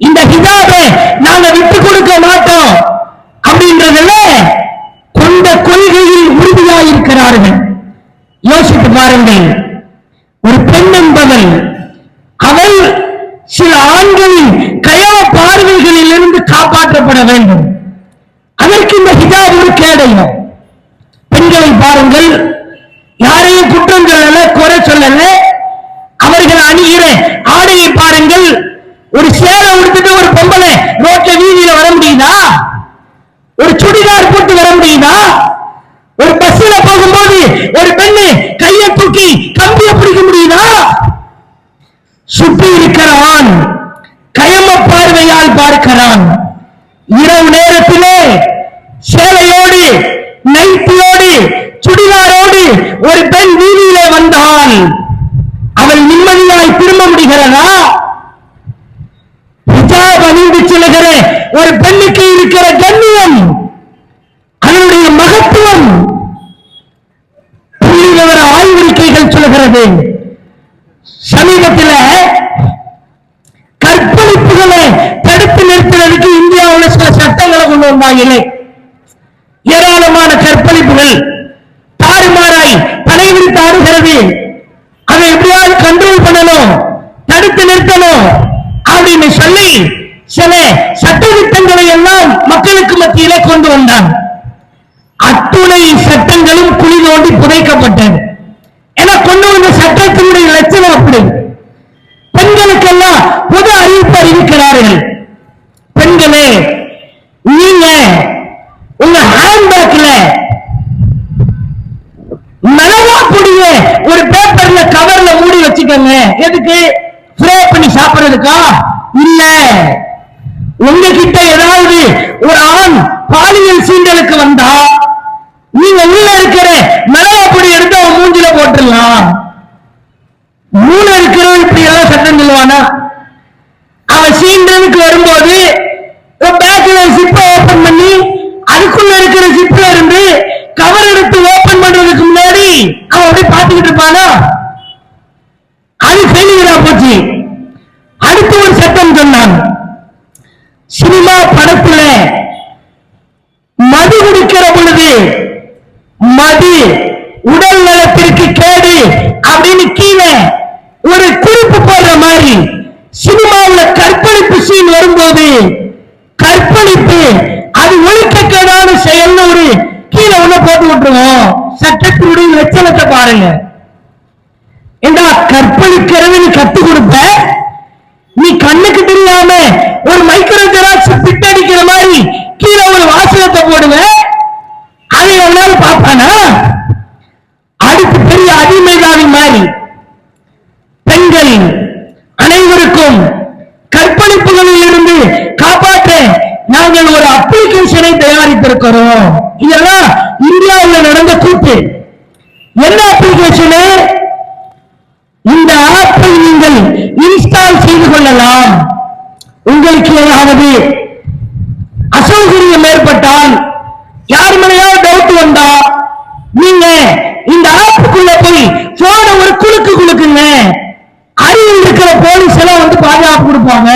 S3: இந்த ஹிஜாபை நாங்க விட்டுக் கொடுக்க மாட்டோம் அப்படின்றதுல கொண்ட கொள்கையில் உறுதியாயிருக்கிறார்கள். யோசித்து பாருங்கள், ஒரு பெண் என்பவள் அவள் சில ஆண்களின் கயவ பார்வைகளில் இருந்து காப்பாற்றப்பட வேண்டும். அதற்கு இந்த ஹிஜாப் ஒரு கேடயம். பெண்களை பாருங்கள், யாரையும் குற்றம் சொல்லல, குறை சொல்லல, அவர்கள் அணிகிற ஆடையை பாருங்கள். ஒரு சேலை உடுத்துட்டு ஒரு பொம்பளை ரோட்ல வீதியில வர முடியுதா? ஒரு சுடிதார் போட்டு வர முடியுதா? ஒரு பஸ்ல போகும்போது ஒரு பெண்ணு கையை தூக்கி கம்பியை பிடிக்க முடியுதா? சுற்றி இருக்கிறான், கயம பார்வையால் பார்க்கிறான். இரவு நேரத்திலே சேலையோடு, நைட்டியோடு, சுடிதாரோடு ஒரு பெண் வீதியிலே வந்தால் அவள் நிம்மதியாய் திரும்ப முடிகிறதா? ஹிஜாப் அணிந்து செல்கிற ஒரு பெண்ணுக்கு இருக்கிற கண்ணியம், அதனுடைய மகத்துவம் புள்ளிவிவர ஆய்வறிக்கைகள் சொல்கிறது. சமீபத்தில் கற்பழிப்புகளை தடுத்து நிறுத்துவதற்கு இந்தியாவில் சில சட்டங்களை கொண்டு வந்தாங்களே, ஏராளமான கற்பழிப்புகள் தாறுமாறாய் தலைவிரித்து ஆடுகிறது. அதை எப்படியாவது கண்ட்ரோல் பண்ணணும், தடுத்து நிறுத்தணும் அப்படின்னு சொல்லி சில சட்டத்திட்டங்களை எல்லாம் மக்களுக்கு மத்தியிலே கொண்டு வந்தான். அத்துணை சட்டங்களும் குழி நோண்டி புதைக்கப்பட்டது. என கொண்டு வந்த சட்டத்தினுடைய லட்சணம் அப்படி. பெண்களுக்கெல்லாம் பொது அறிவிப்பு அறிவிக்கிறார்கள். பெண்களே, நீங்க உங்க ஹேண்ட்பேக்ல மிளகா பொடிய ஒரு பேப்பர்ல கவர்ல மூடி வச்சுக்கோங்க. எதுக்கு? ஃப்ரை பண்ணி சாப்பிடுறதுக்கா? இல்ல, உங்ககிட்ட ஏதாவது ஒரு ஆண் பாலியல் சீண்டலுக்கு வந்தா நீங்க உள்ள இருக்கிற மிளகா பொடி எடுத்து அவன் மூஞ்சில போட்டுடலாம். மூளை இருக்கிறவன் இப்படி எல்லாம் சட்டம் சொல்லுவானா? அவன் சீண்டலுக்கு வரும்போது பேக்ல சிப்பை ஓபன் பண்ணி அதுக்குள்ள குடிக்கிற பொழுது மது உடல் நலத்திற்கு கேடு அப்படின்னு கீழே ஒரு குறிப்பு போடுற மாதிரி சினிமாவில் கற்பழிப்பு சீன் வரும்போது கற்பழிப்பு அது ஒழுக்கக்கேடான செயல்னு ஒரு கீழே ஒண்ணு போட்டு விட்டுருவோம். சட்டத்தினுடைய லட்சணத்தை பாருங்க. ஏண்டா கற்பழிக்கிறதுன்னு கத்து கொடுப்ப, நீ கண்ணுக்கு தெரியாம ஒரு மைக்ரோ ஜெராக்ஸ் பிட் அடிக்கிற மாதிரி கீழே ஒரு வாசகத்தை போடுவேன், அதை எவனால பார்ப்பானா? அடுத்து பெரிய அடிமைதாவி மாதிரி பெண்கள் அனைவருக்கும் கற்பழிப்புகளில் இருந்து காப்பாற்ற நாங்கள் ஒரு அப்ளிகேஷனை தயாரித்திருக்கிறோம். இதெல்லாம் இந்தியாவில் நடந்த கூட்டு. என்ன அப்ளிகேஷனு? இந்த ஆப்பை நீங்கள் இன்ஸ்டால் செய்து கொள்ளலாம். உங்களுக்கு ஏதாவது அசௌகரியம் ஏற்பட்டால், யார் மேலேயாவது டவுட் வந்தா, நீங்க இந்த ஆப்புக்குள்ள போய் போன ஒரு குலுக்கு குலுக்குங்க. அருகில் இருக்கிற போலீஸ் எல்லாம் வந்து பாதுகாப்பு கொடுப்பாங்க.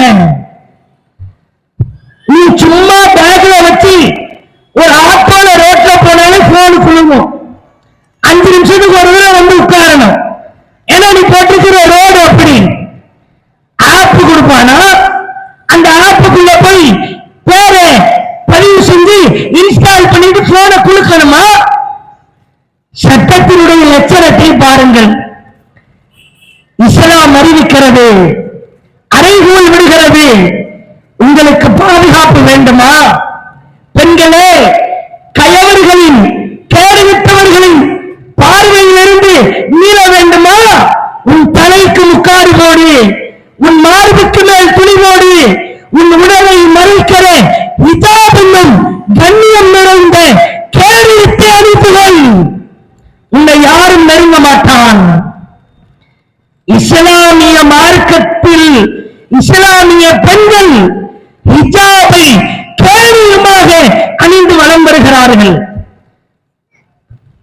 S3: நீ சும்மா பேக்ல வச்சு ஒரு ஆட்டோல ரோட்ல போனாலே போன் குழுங்கும். 5 நிமிஷத்துக்கு ஒரு தடவை வந்து உட்காரணும். ஏன்னா நீ போட்டுக்கிற ரோடு அப்படி. ஆப் கொடுப்பானா, அந்த ஆப்புக்குள்ள போய் பேர பதிவு செஞ்சு இன்ஸ்டால் பண்ணிட்டு போனை குலுக்கணுமா? சட்டத்தினுடைய லட்சணத்தை பாருங்கள். இஸ்லாம் அறிவிக்கிறது, அறைகூல் விடுகிறது. உங்களுக்கு பாதுகாப்பு வேண்டுமா? பெண்களே, கயவர்களின் கேடுவிட்டவர்களின் பார்வையிலிருந்து மீள வேண்டுமா? உன் தலைக்கு முக்காடு போடு, உன் மார்புக்கு மேல் துணி போடு, உன் உடலை மறைக்கிற ஹிஜாப் என்னும் கண்ணியம் நிறைந்த கேடுவிட்டு அனுப்புகள். உன்னை யாரும் நெருங்க மாட்டான். இஸ்லாமிய மார்க்கத்தில் இஸ்லாமிய பெண்கள் ஹிஜாபை கேவலமாக அணிந்து வலம் வருகிறார்கள்.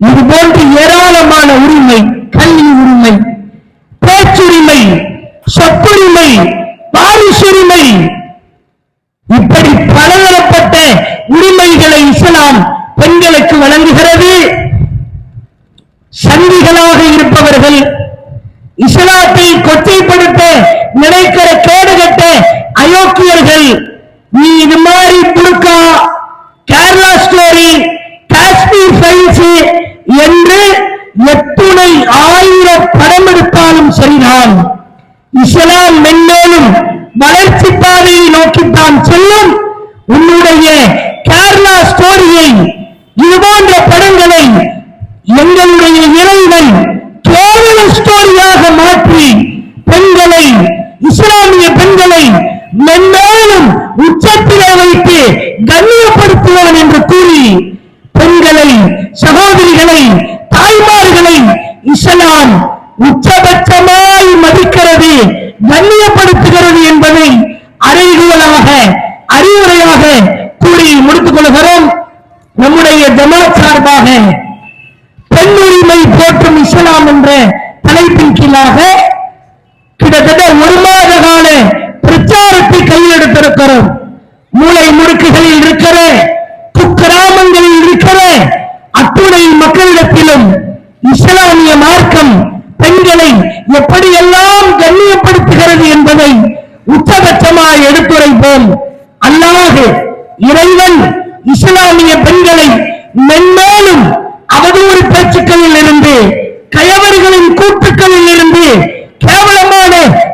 S3: இது போன்று ஏராளமான உரிமை, கல்வி உரிமை, பேச்சுரிமை, சொத்துரிமை, வாரிசுரிமை, இப்படி பலதரப்பட்ட உரிமைகளை இஸ்லாம் பெண்களுக்கு வழங்குகிறது. சங்கிகளாக இருப்பவர்கள், இஸ்லாத்தை கொச்சைப்படுத்த நினைக்கிற கேடுகட்ட அயோக்கியர்கள், நீ இது மாதிரி புர்கா, கேரளா ஸ்டோரி, காஷ்மீர் ஃபைல்ஸ் என்று எத்துணை 1000 படம் எடுத்தாலும் சரிதான், இஸ்லாம் மென்மேலும் வளர்ச்சி பாதையை நோக்கித்தான் செல்லும். உன்னுடைய கேரளா ஸ்டோரியை, இது போன்ற படங்களை எங்களுடைய இறைவன் கேவல ஸ்டோரியாக மாற்றி பெண்களை, இஸ்லாமிய பெண்களை மென்மேலும் உச்சத்திலே வைத்து கண்ணியப்படுத்துவான் என்று கூறி பெண்களை, சகோதரிகளை, தாய்மார்களை இஸ்லாம் உச்சபட்சமாய் மதிக்கிறது, கண்ணியப்படுத்துகிறது என்பதை அறைகூவலாக, அறிவுரையாக கூறி முடித்துக் கொள்கிறோம். நம்முடைய ஜமாத் சார்பாக பெண் உரிமை போற்றும் இஸ்லாம் என்ற தலைப்பின் கீழாக கிட்டத்தட்ட 1 மாத கால பிரச்சாரத்தை கையில் எடுத்திருக்கிறோம். மூளை முடுக்குகளில் இருக்கிற, குக்கிராமங்களில் இருக்கிற அத்துணை மக்களிடத்திலும் இஸ்லாமிய மார்க்கம் பெண்களை எப்படியெல்லாம் கண்ணியப்படுத்துகிறது என்பதை உச்சபட்சமாய் எடுத்துரைப்போம். அல்லாஹ் இறைவன் இஸ்லாமிய பெண்களை மென்மேலும் அவதூறு பேச்சுக்களில் இருந்து, கயவர்களின் கூட்டுக்களில் இருந்து, கேவலமான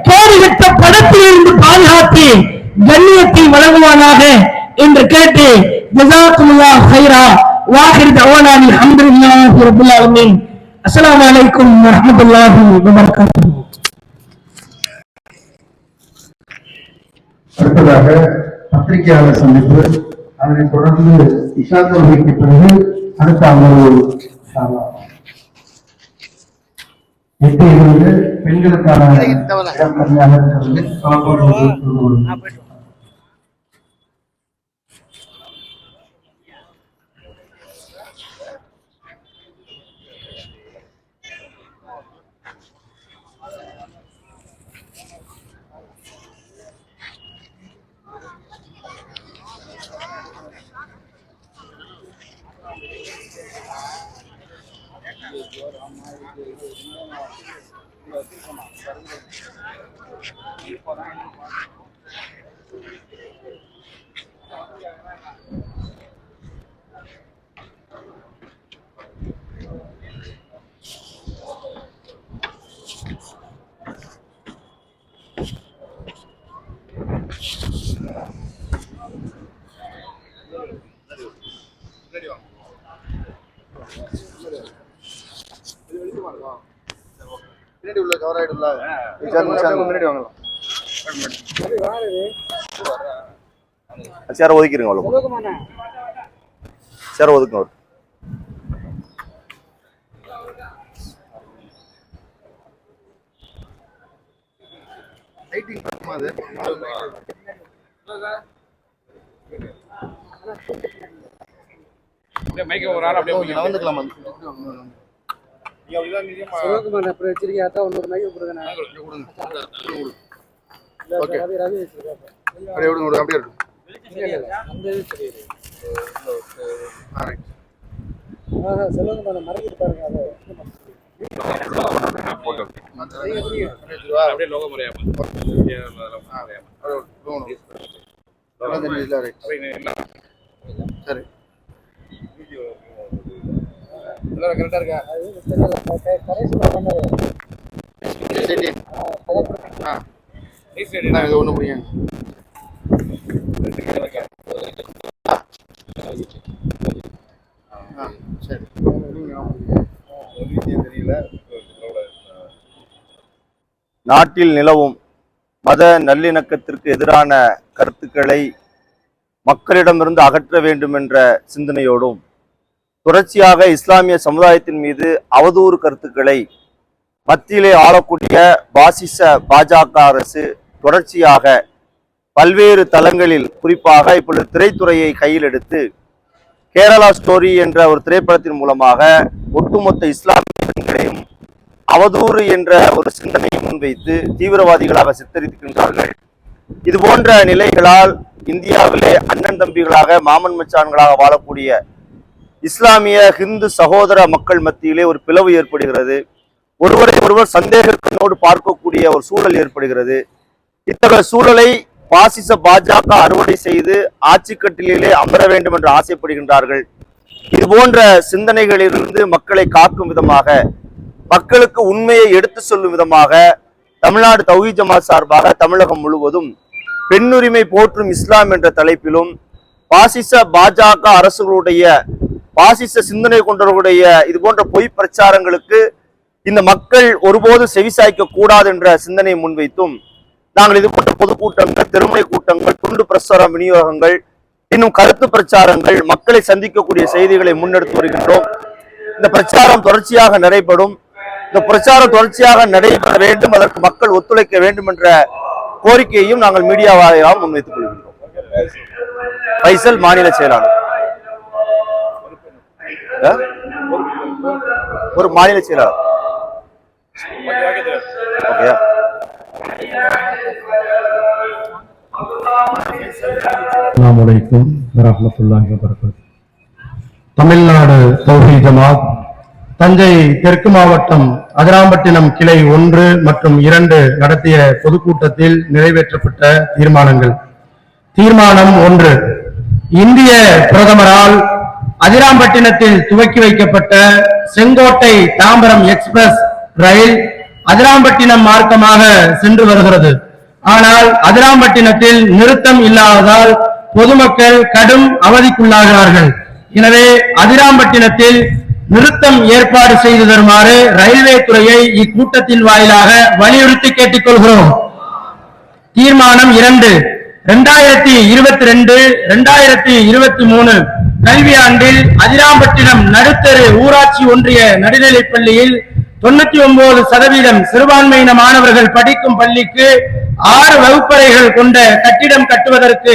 S3: கேடுகட்ட படத்தில் இருந்து பாதுகாத்து கண்ணியத்தை வழங்குவானாக என்று கேட்டு, ஜஸாக்குமுல்லாஹ் ஹைரா, வாஹிர் தஅவானா அல்ஹம்துலில்லாஹி ரப்பில் ஆலமீன். அஸ்ஸலாமு அலைக்கும் வரஹ்மத்துல்லாஹி வபரகாத்துஹு.
S2: அடுத்ததாக பத்திரிகையாளர் சந்திப்பு, அதனைத் தொடர்ந்து இஷா தொழுகைக்கு பிறகு அடுத்த அமர்வு 8 பெண்களுக்கான இடம் கம்மியாக இருக்கிறது. பின்னாடி உள்ள கவர் ஆயிடும்ல முன்னாடி வாங்கலாம்
S4: சேர ஒதுக்கிடுங்க அவ்வளோ சேர ஒதுக்குங்க அவர்
S2: லைட்டிங் பண்ணுமா அது
S5: மைக்க ஒரு ஆள் அப்படியே
S2: நவந்துக்கலாம்
S1: சிவகுமார் அப்புறம் வச்சிருக்கா ஒன்னொரு மைக்கு கொடுங்க
S2: ஓகே
S1: ரவி வச்சிருக்காங்க
S2: அப்படியே விடுங்க அப்படியே இருக்கும்
S1: சிவகுமார் மறக்கிட்டு பாருங்க
S5: அப்படியே லோகோ முறையா
S2: சரி
S5: கரெக்டா இருக்கா
S2: ஒண்ணு புரியுங்க சரி
S4: நாட்டில் நிலவும் மத நல்லிணக்கத்திற்கு எதிரான கருத்துக்களை மக்களிடமிருந்து அகற்ற வேண்டும் என்ற சிந்தனையோடும் தொடர்ச்சியாக இஸ்லாமிய சமுதாயத்தின் மீது அவதூறு கருத்துக்களை மத்தியிலே ஆளக்கூடிய பாசிச பாஜக அரசு தொடர்ச்சியாக பல்வேறு தளங்களில் குறிப்பாக இப்பொழுது திரைத்துறையை கையில் எடுத்து கேரளா ஸ்டோரி என்ற ஒரு திரைப்படத்தின் மூலமாக ஒட்டுமொத்த இஸ்லாமியர்களையும் அவதூறு என்ற ஒரு சிந்தனையை முன்வைத்து தீவிரவாதிகளாக சித்தரிக்கின்றார்கள். இது போன்ற நிலைகளால் இந்தியாவிலே அண்ணன் தம்பிகளாக மாமன் மச்சான்களாக வாழக்கூடிய இஸ்லாமிய ஹிந்து சகோதர மக்கள் மத்தியிலே ஒரு பிளவு ஏற்படுகிறது. ஒருவரை ஒருவர் சந்தேகத்தினோடு பார்க்கக்கூடிய ஒரு சூழல் ஏற்படுகிறது. இத்தகைய சூழலை பாசிச பாஜக அறுவடை செய்து ஆட்சி கட்டிலே அமர வேண்டும் என்று ஆசைப்படுகின்றார்கள். இது போன்ற சிந்தனைகளிலிருந்து மக்களை காக்கும் விதமாக, மக்களுக்கு உண்மையை எடுத்து சொல்லும் விதமாக தமிழ்நாடு தௌஹீத் ஜமாத் சார்பாக தமிழகம் முழுவதும் பெண்ணுரிமை போற்றும் இஸ்லாம் என்ற தலைப்பிலும் பாசிச பாஜக அரசுகளுடைய பாசிச சிந்தனை கொண்டவர்களுடைய இது போன்ற பொய் பிரச்சாரங்களுக்கு இந்த மக்கள் ஒருபோது செவிசாய்க்க கூடாது என்ற சிந்தனையை முன்வைத்தும் நாங்கள் இது போன்ற பொதுக்கூட்டங்கள், தெருமுனை கூட்டங்கள், துண்டு பிரச்சார விநியோகங்கள், இன்னும் கருத்து பிரச்சாரங்கள், மக்களை சந்திக்கக்கூடிய செய்திகளை முன்னெடுத்து வருகின்றோம். இந்த பிரச்சாரம் தொடர்ச்சியாக நடைபெறும். இந்த பிரச்சாரம் தொடர்ச்சியாக நடைபெற வேண்டும், அதற்கு மக்கள் ஒத்துழைக்க வேண்டும் என்ற கோரிக்கையையும் நாங்கள் மீடியா வாயிலாக முன்வைத்துக் கொள்கின்றோம். பைசல் மாநில செயலாளர், ஒரு மாநில செயலாளர். ஓகே,
S6: அஸ்ஸலாமு அலைக்கும் வரஹ்மத்துல்லாஹி வபரகாத்துஹு. தமிழ்நாடு தௌஹீத் ஜமாத் தஞ்சை தெற்கு மாவட்டம் அதிராம்பட்டினம் கிளை 1 மற்றும் 2 நடத்திய பொதுக்கூட்டத்தில் நிறைவேற்றப்பட்ட தீர்மானங்கள். தீர்மானம் 1, இந்திய பிரதமரால் அதிராம்பட்டினத்தில் துவக்கி வைக்கப்பட்ட செங்கோட்டை தாம்பரம் எக்ஸ்பிரஸ் ரயில் அதிராம்பட்டினம் மார்க்கமாக சென்று வருகிறது. ஆனால் அதிராம்பட்டினத்தில் நிறுத்தம் இல்லாததால் பொதுமக்கள் கடும் அவதிக்குள்ளாகிறார்கள். எனவே அதிராம்பட்டினத்தில் நிறுத்தம் ஏற்பாடு செய்து தருமாறு ரயில்வே துறையை இக்கூட்டத்தின் வாயிலாக வலியுறுத்தி கேட்டுக்கொள்கிறோம். தீர்மானம் 2, 2022-2023 கல்வியாண்டில் அதிராம்பட்டினம் நடுத்தரு ஊராட்சி ஒன்றிய நடுநிலைப் பள்ளியில் 99% சிறுபான்மையின மாணவர்கள் படிக்கும் பள்ளிக்கு 6 வகுப்பறைகள் கொண்ட கட்டிடம் கட்டுவதற்கு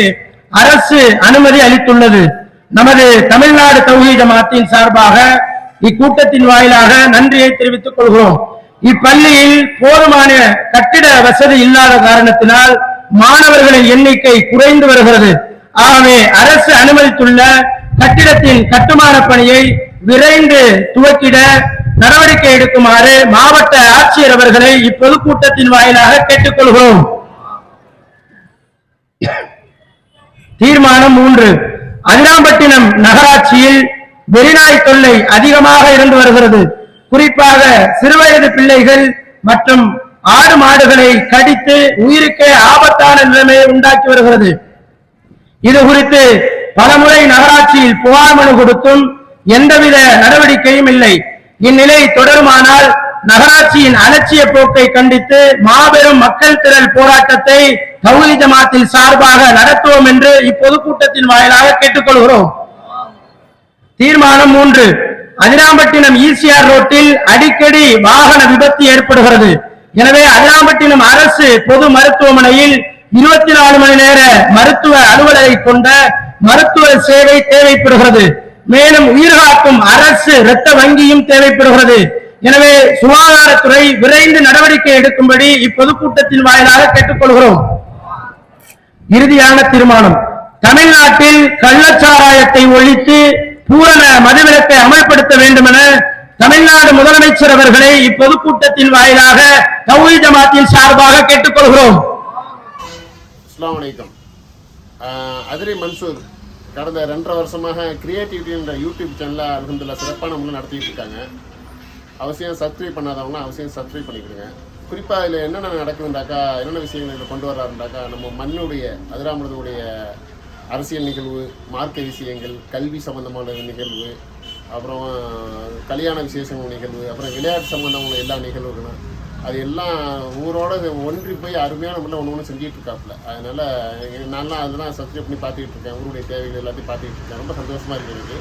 S6: அரசு அனுமதி அளித்துள்ளது. நமது தமிழ்நாடு தௌஹீத் ஜமாத்தின் சார்பாக இக்கூட்டத்தின் வாயிலாக நன்றியை தெரிவித்துக் கொள்கிறோம். இப்பள்ளியில் போதுமான கட்டிட வசதி இல்லாத காரணத்தினால் மாணவர்களின் எண்ணிக்கை குறைந்து வருகிறது. ஆகவே அரசு அனுமதித்துள்ள கட்டிடத்தின் கட்டுமான பணியை விரைந்து துவக்கிட நடவடிக்கை எடுக்குமாறு மாவட்ட ஆட்சியர் அவர்களை இப்பொதுக்கூட்டத்தின் வாயிலாக கேட்டுக்கொள்கிறோம். தீர்மானம் 3. அதிராம்பட்டினம் நகராட்சியில் வெறிநாய் தொல்லை அதிகமாக இருந்து வருகிறது. குறிப்பாக சிறுவயது பிள்ளைகள் மற்றும் ஆடு மாடுகளை கடித்து உயிருக்கே ஆபத்தான நிலைமையை உண்டாக்கி வருகிறது. இது குறித்து பலமுறை நகராட்சியில் புகார் மனு கொடுத்தும் எந்தவித நடவடிக்கையும் இல்லை. இந்நிலை தொடருமானால் நகராட்சியின் அலட்சிய போக்கை கண்டித்து மாபெரும் மக்கள் திரள் போராட்டத்தை தௌஹீத் ஜமாத்தில் சார்பாக நடத்துவோம் என்று இப்பொதுக்கூட்டத்தின் வாயிலாக கேட்டுக்கொள்கிறோம். தீர்மானம் 3. அதிராம்பட்டினம் ஈசிஆர் ரோட்டில் அடிக்கடி வாகன விபத்து ஏற்படுகிறது. எனவே அதிராம்பட்டினம் அரசு பொது மருத்துவமனையில் 24 மணி நேர மருத்துவ அலுவலரை கொண்ட மருத்துவ சேவை தேவைப்படுகிறது. மேலும் உயிர்காக்கும் அரசு இரத்த வங்கியும் தேவைப்படுகிறது. எனவே சுகாதாரத்துறை விரைந்து நடவடிக்கை எடுக்கும்படி இப்பொதுக்கூட்டத்தின் வாயிலாக கேட்டுக்கொள்கிறோம். இறுதியான தீர்மானம். தமிழ்நாட்டில் கள்ளச்சாராயத்தை ஒழித்து பூரண மதுவிலக்கை அமல்படுத்த வேண்டும் என தமிழ்நாடு முதலமைச்சர் அவர்களை இப்பொதுக்கூட்டத்தின் வாயிலாக தௌஹீத் ஜமாத்தின் சார்பாக கேட்டுக்கொள்கிறோம்.
S7: அஸ்ஸலாமு அலைக்கும். அதிரி மன்சூர் கடந்த 2.5 வருஷமாக கிரியேட்டிவிட்டி என்ற யூடியூப் சேனலில் அல்ஹம்துலில்லாஹ் சிறப்பான முறையில் நடத்திட்டு இருக்காங்க. அவசியம் சப்ஸ்கிரைப் பண்ணாதவங்க அவசியம் சப்ஸ்கிரைப் பண்ணிக்கிடுங்க. குறிப்பாக இதில் என்னென்ன நடக்குதுண்டாக்கா, என்னென்ன விஷயங்கள் இதில் கொண்டு வர்றாருண்டாக்கா, நம்ம மண்ணுடைய அதிராமருடைய அரசியல் நிகழ்வு, மார்க்க விஷயங்கள், கல்வி சம்பந்தமான நிகழ்வு, அப்புறம் கல்யாண விசேஷங்கள் நிகழ்வு, அப்புறம் விளையாட்டு சம்பந்தமான எல்லா நிகழ்வுகளும் அது எல்லாம் ஊரோட ஒன்றி போய் அருமையான முறையில் ஒன்று செஞ்சுட்டு இருக்காப்புல. அதனால நான்லாம் அதெல்லாம் சப்ஸ்கிரைப் பண்ணி பார்த்துக்கிட்டு இருக்கேன். ஊருடைய தேவைகள் எல்லாத்தையும் பார்த்துக்கிட்டு இருக்கேன். ரொம்ப சந்தோஷமா இருக்குது.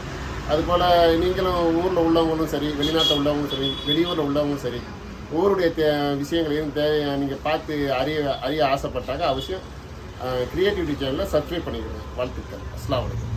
S7: அதுபோல் நீங்களும் ஊரில் உள்ளவங்களும் சரி, வெளிநாட்டில் உள்ளவங்களும் சரி, வெளியூரில் உள்ளவங்களும் சரி, ஊருடைய விஷயங்களையும் தேவையான நீங்கள் பார்த்து அறிய ஆசைப்பட்டாங்க அவசியம் கிரியேட்டிவிட்டி சேனலில் சப்ஸ்கிரைப் பண்ணிக்கிறேன். வாழ்த்துக்கள். அஸ்ஸலாமு அலைக்கும்.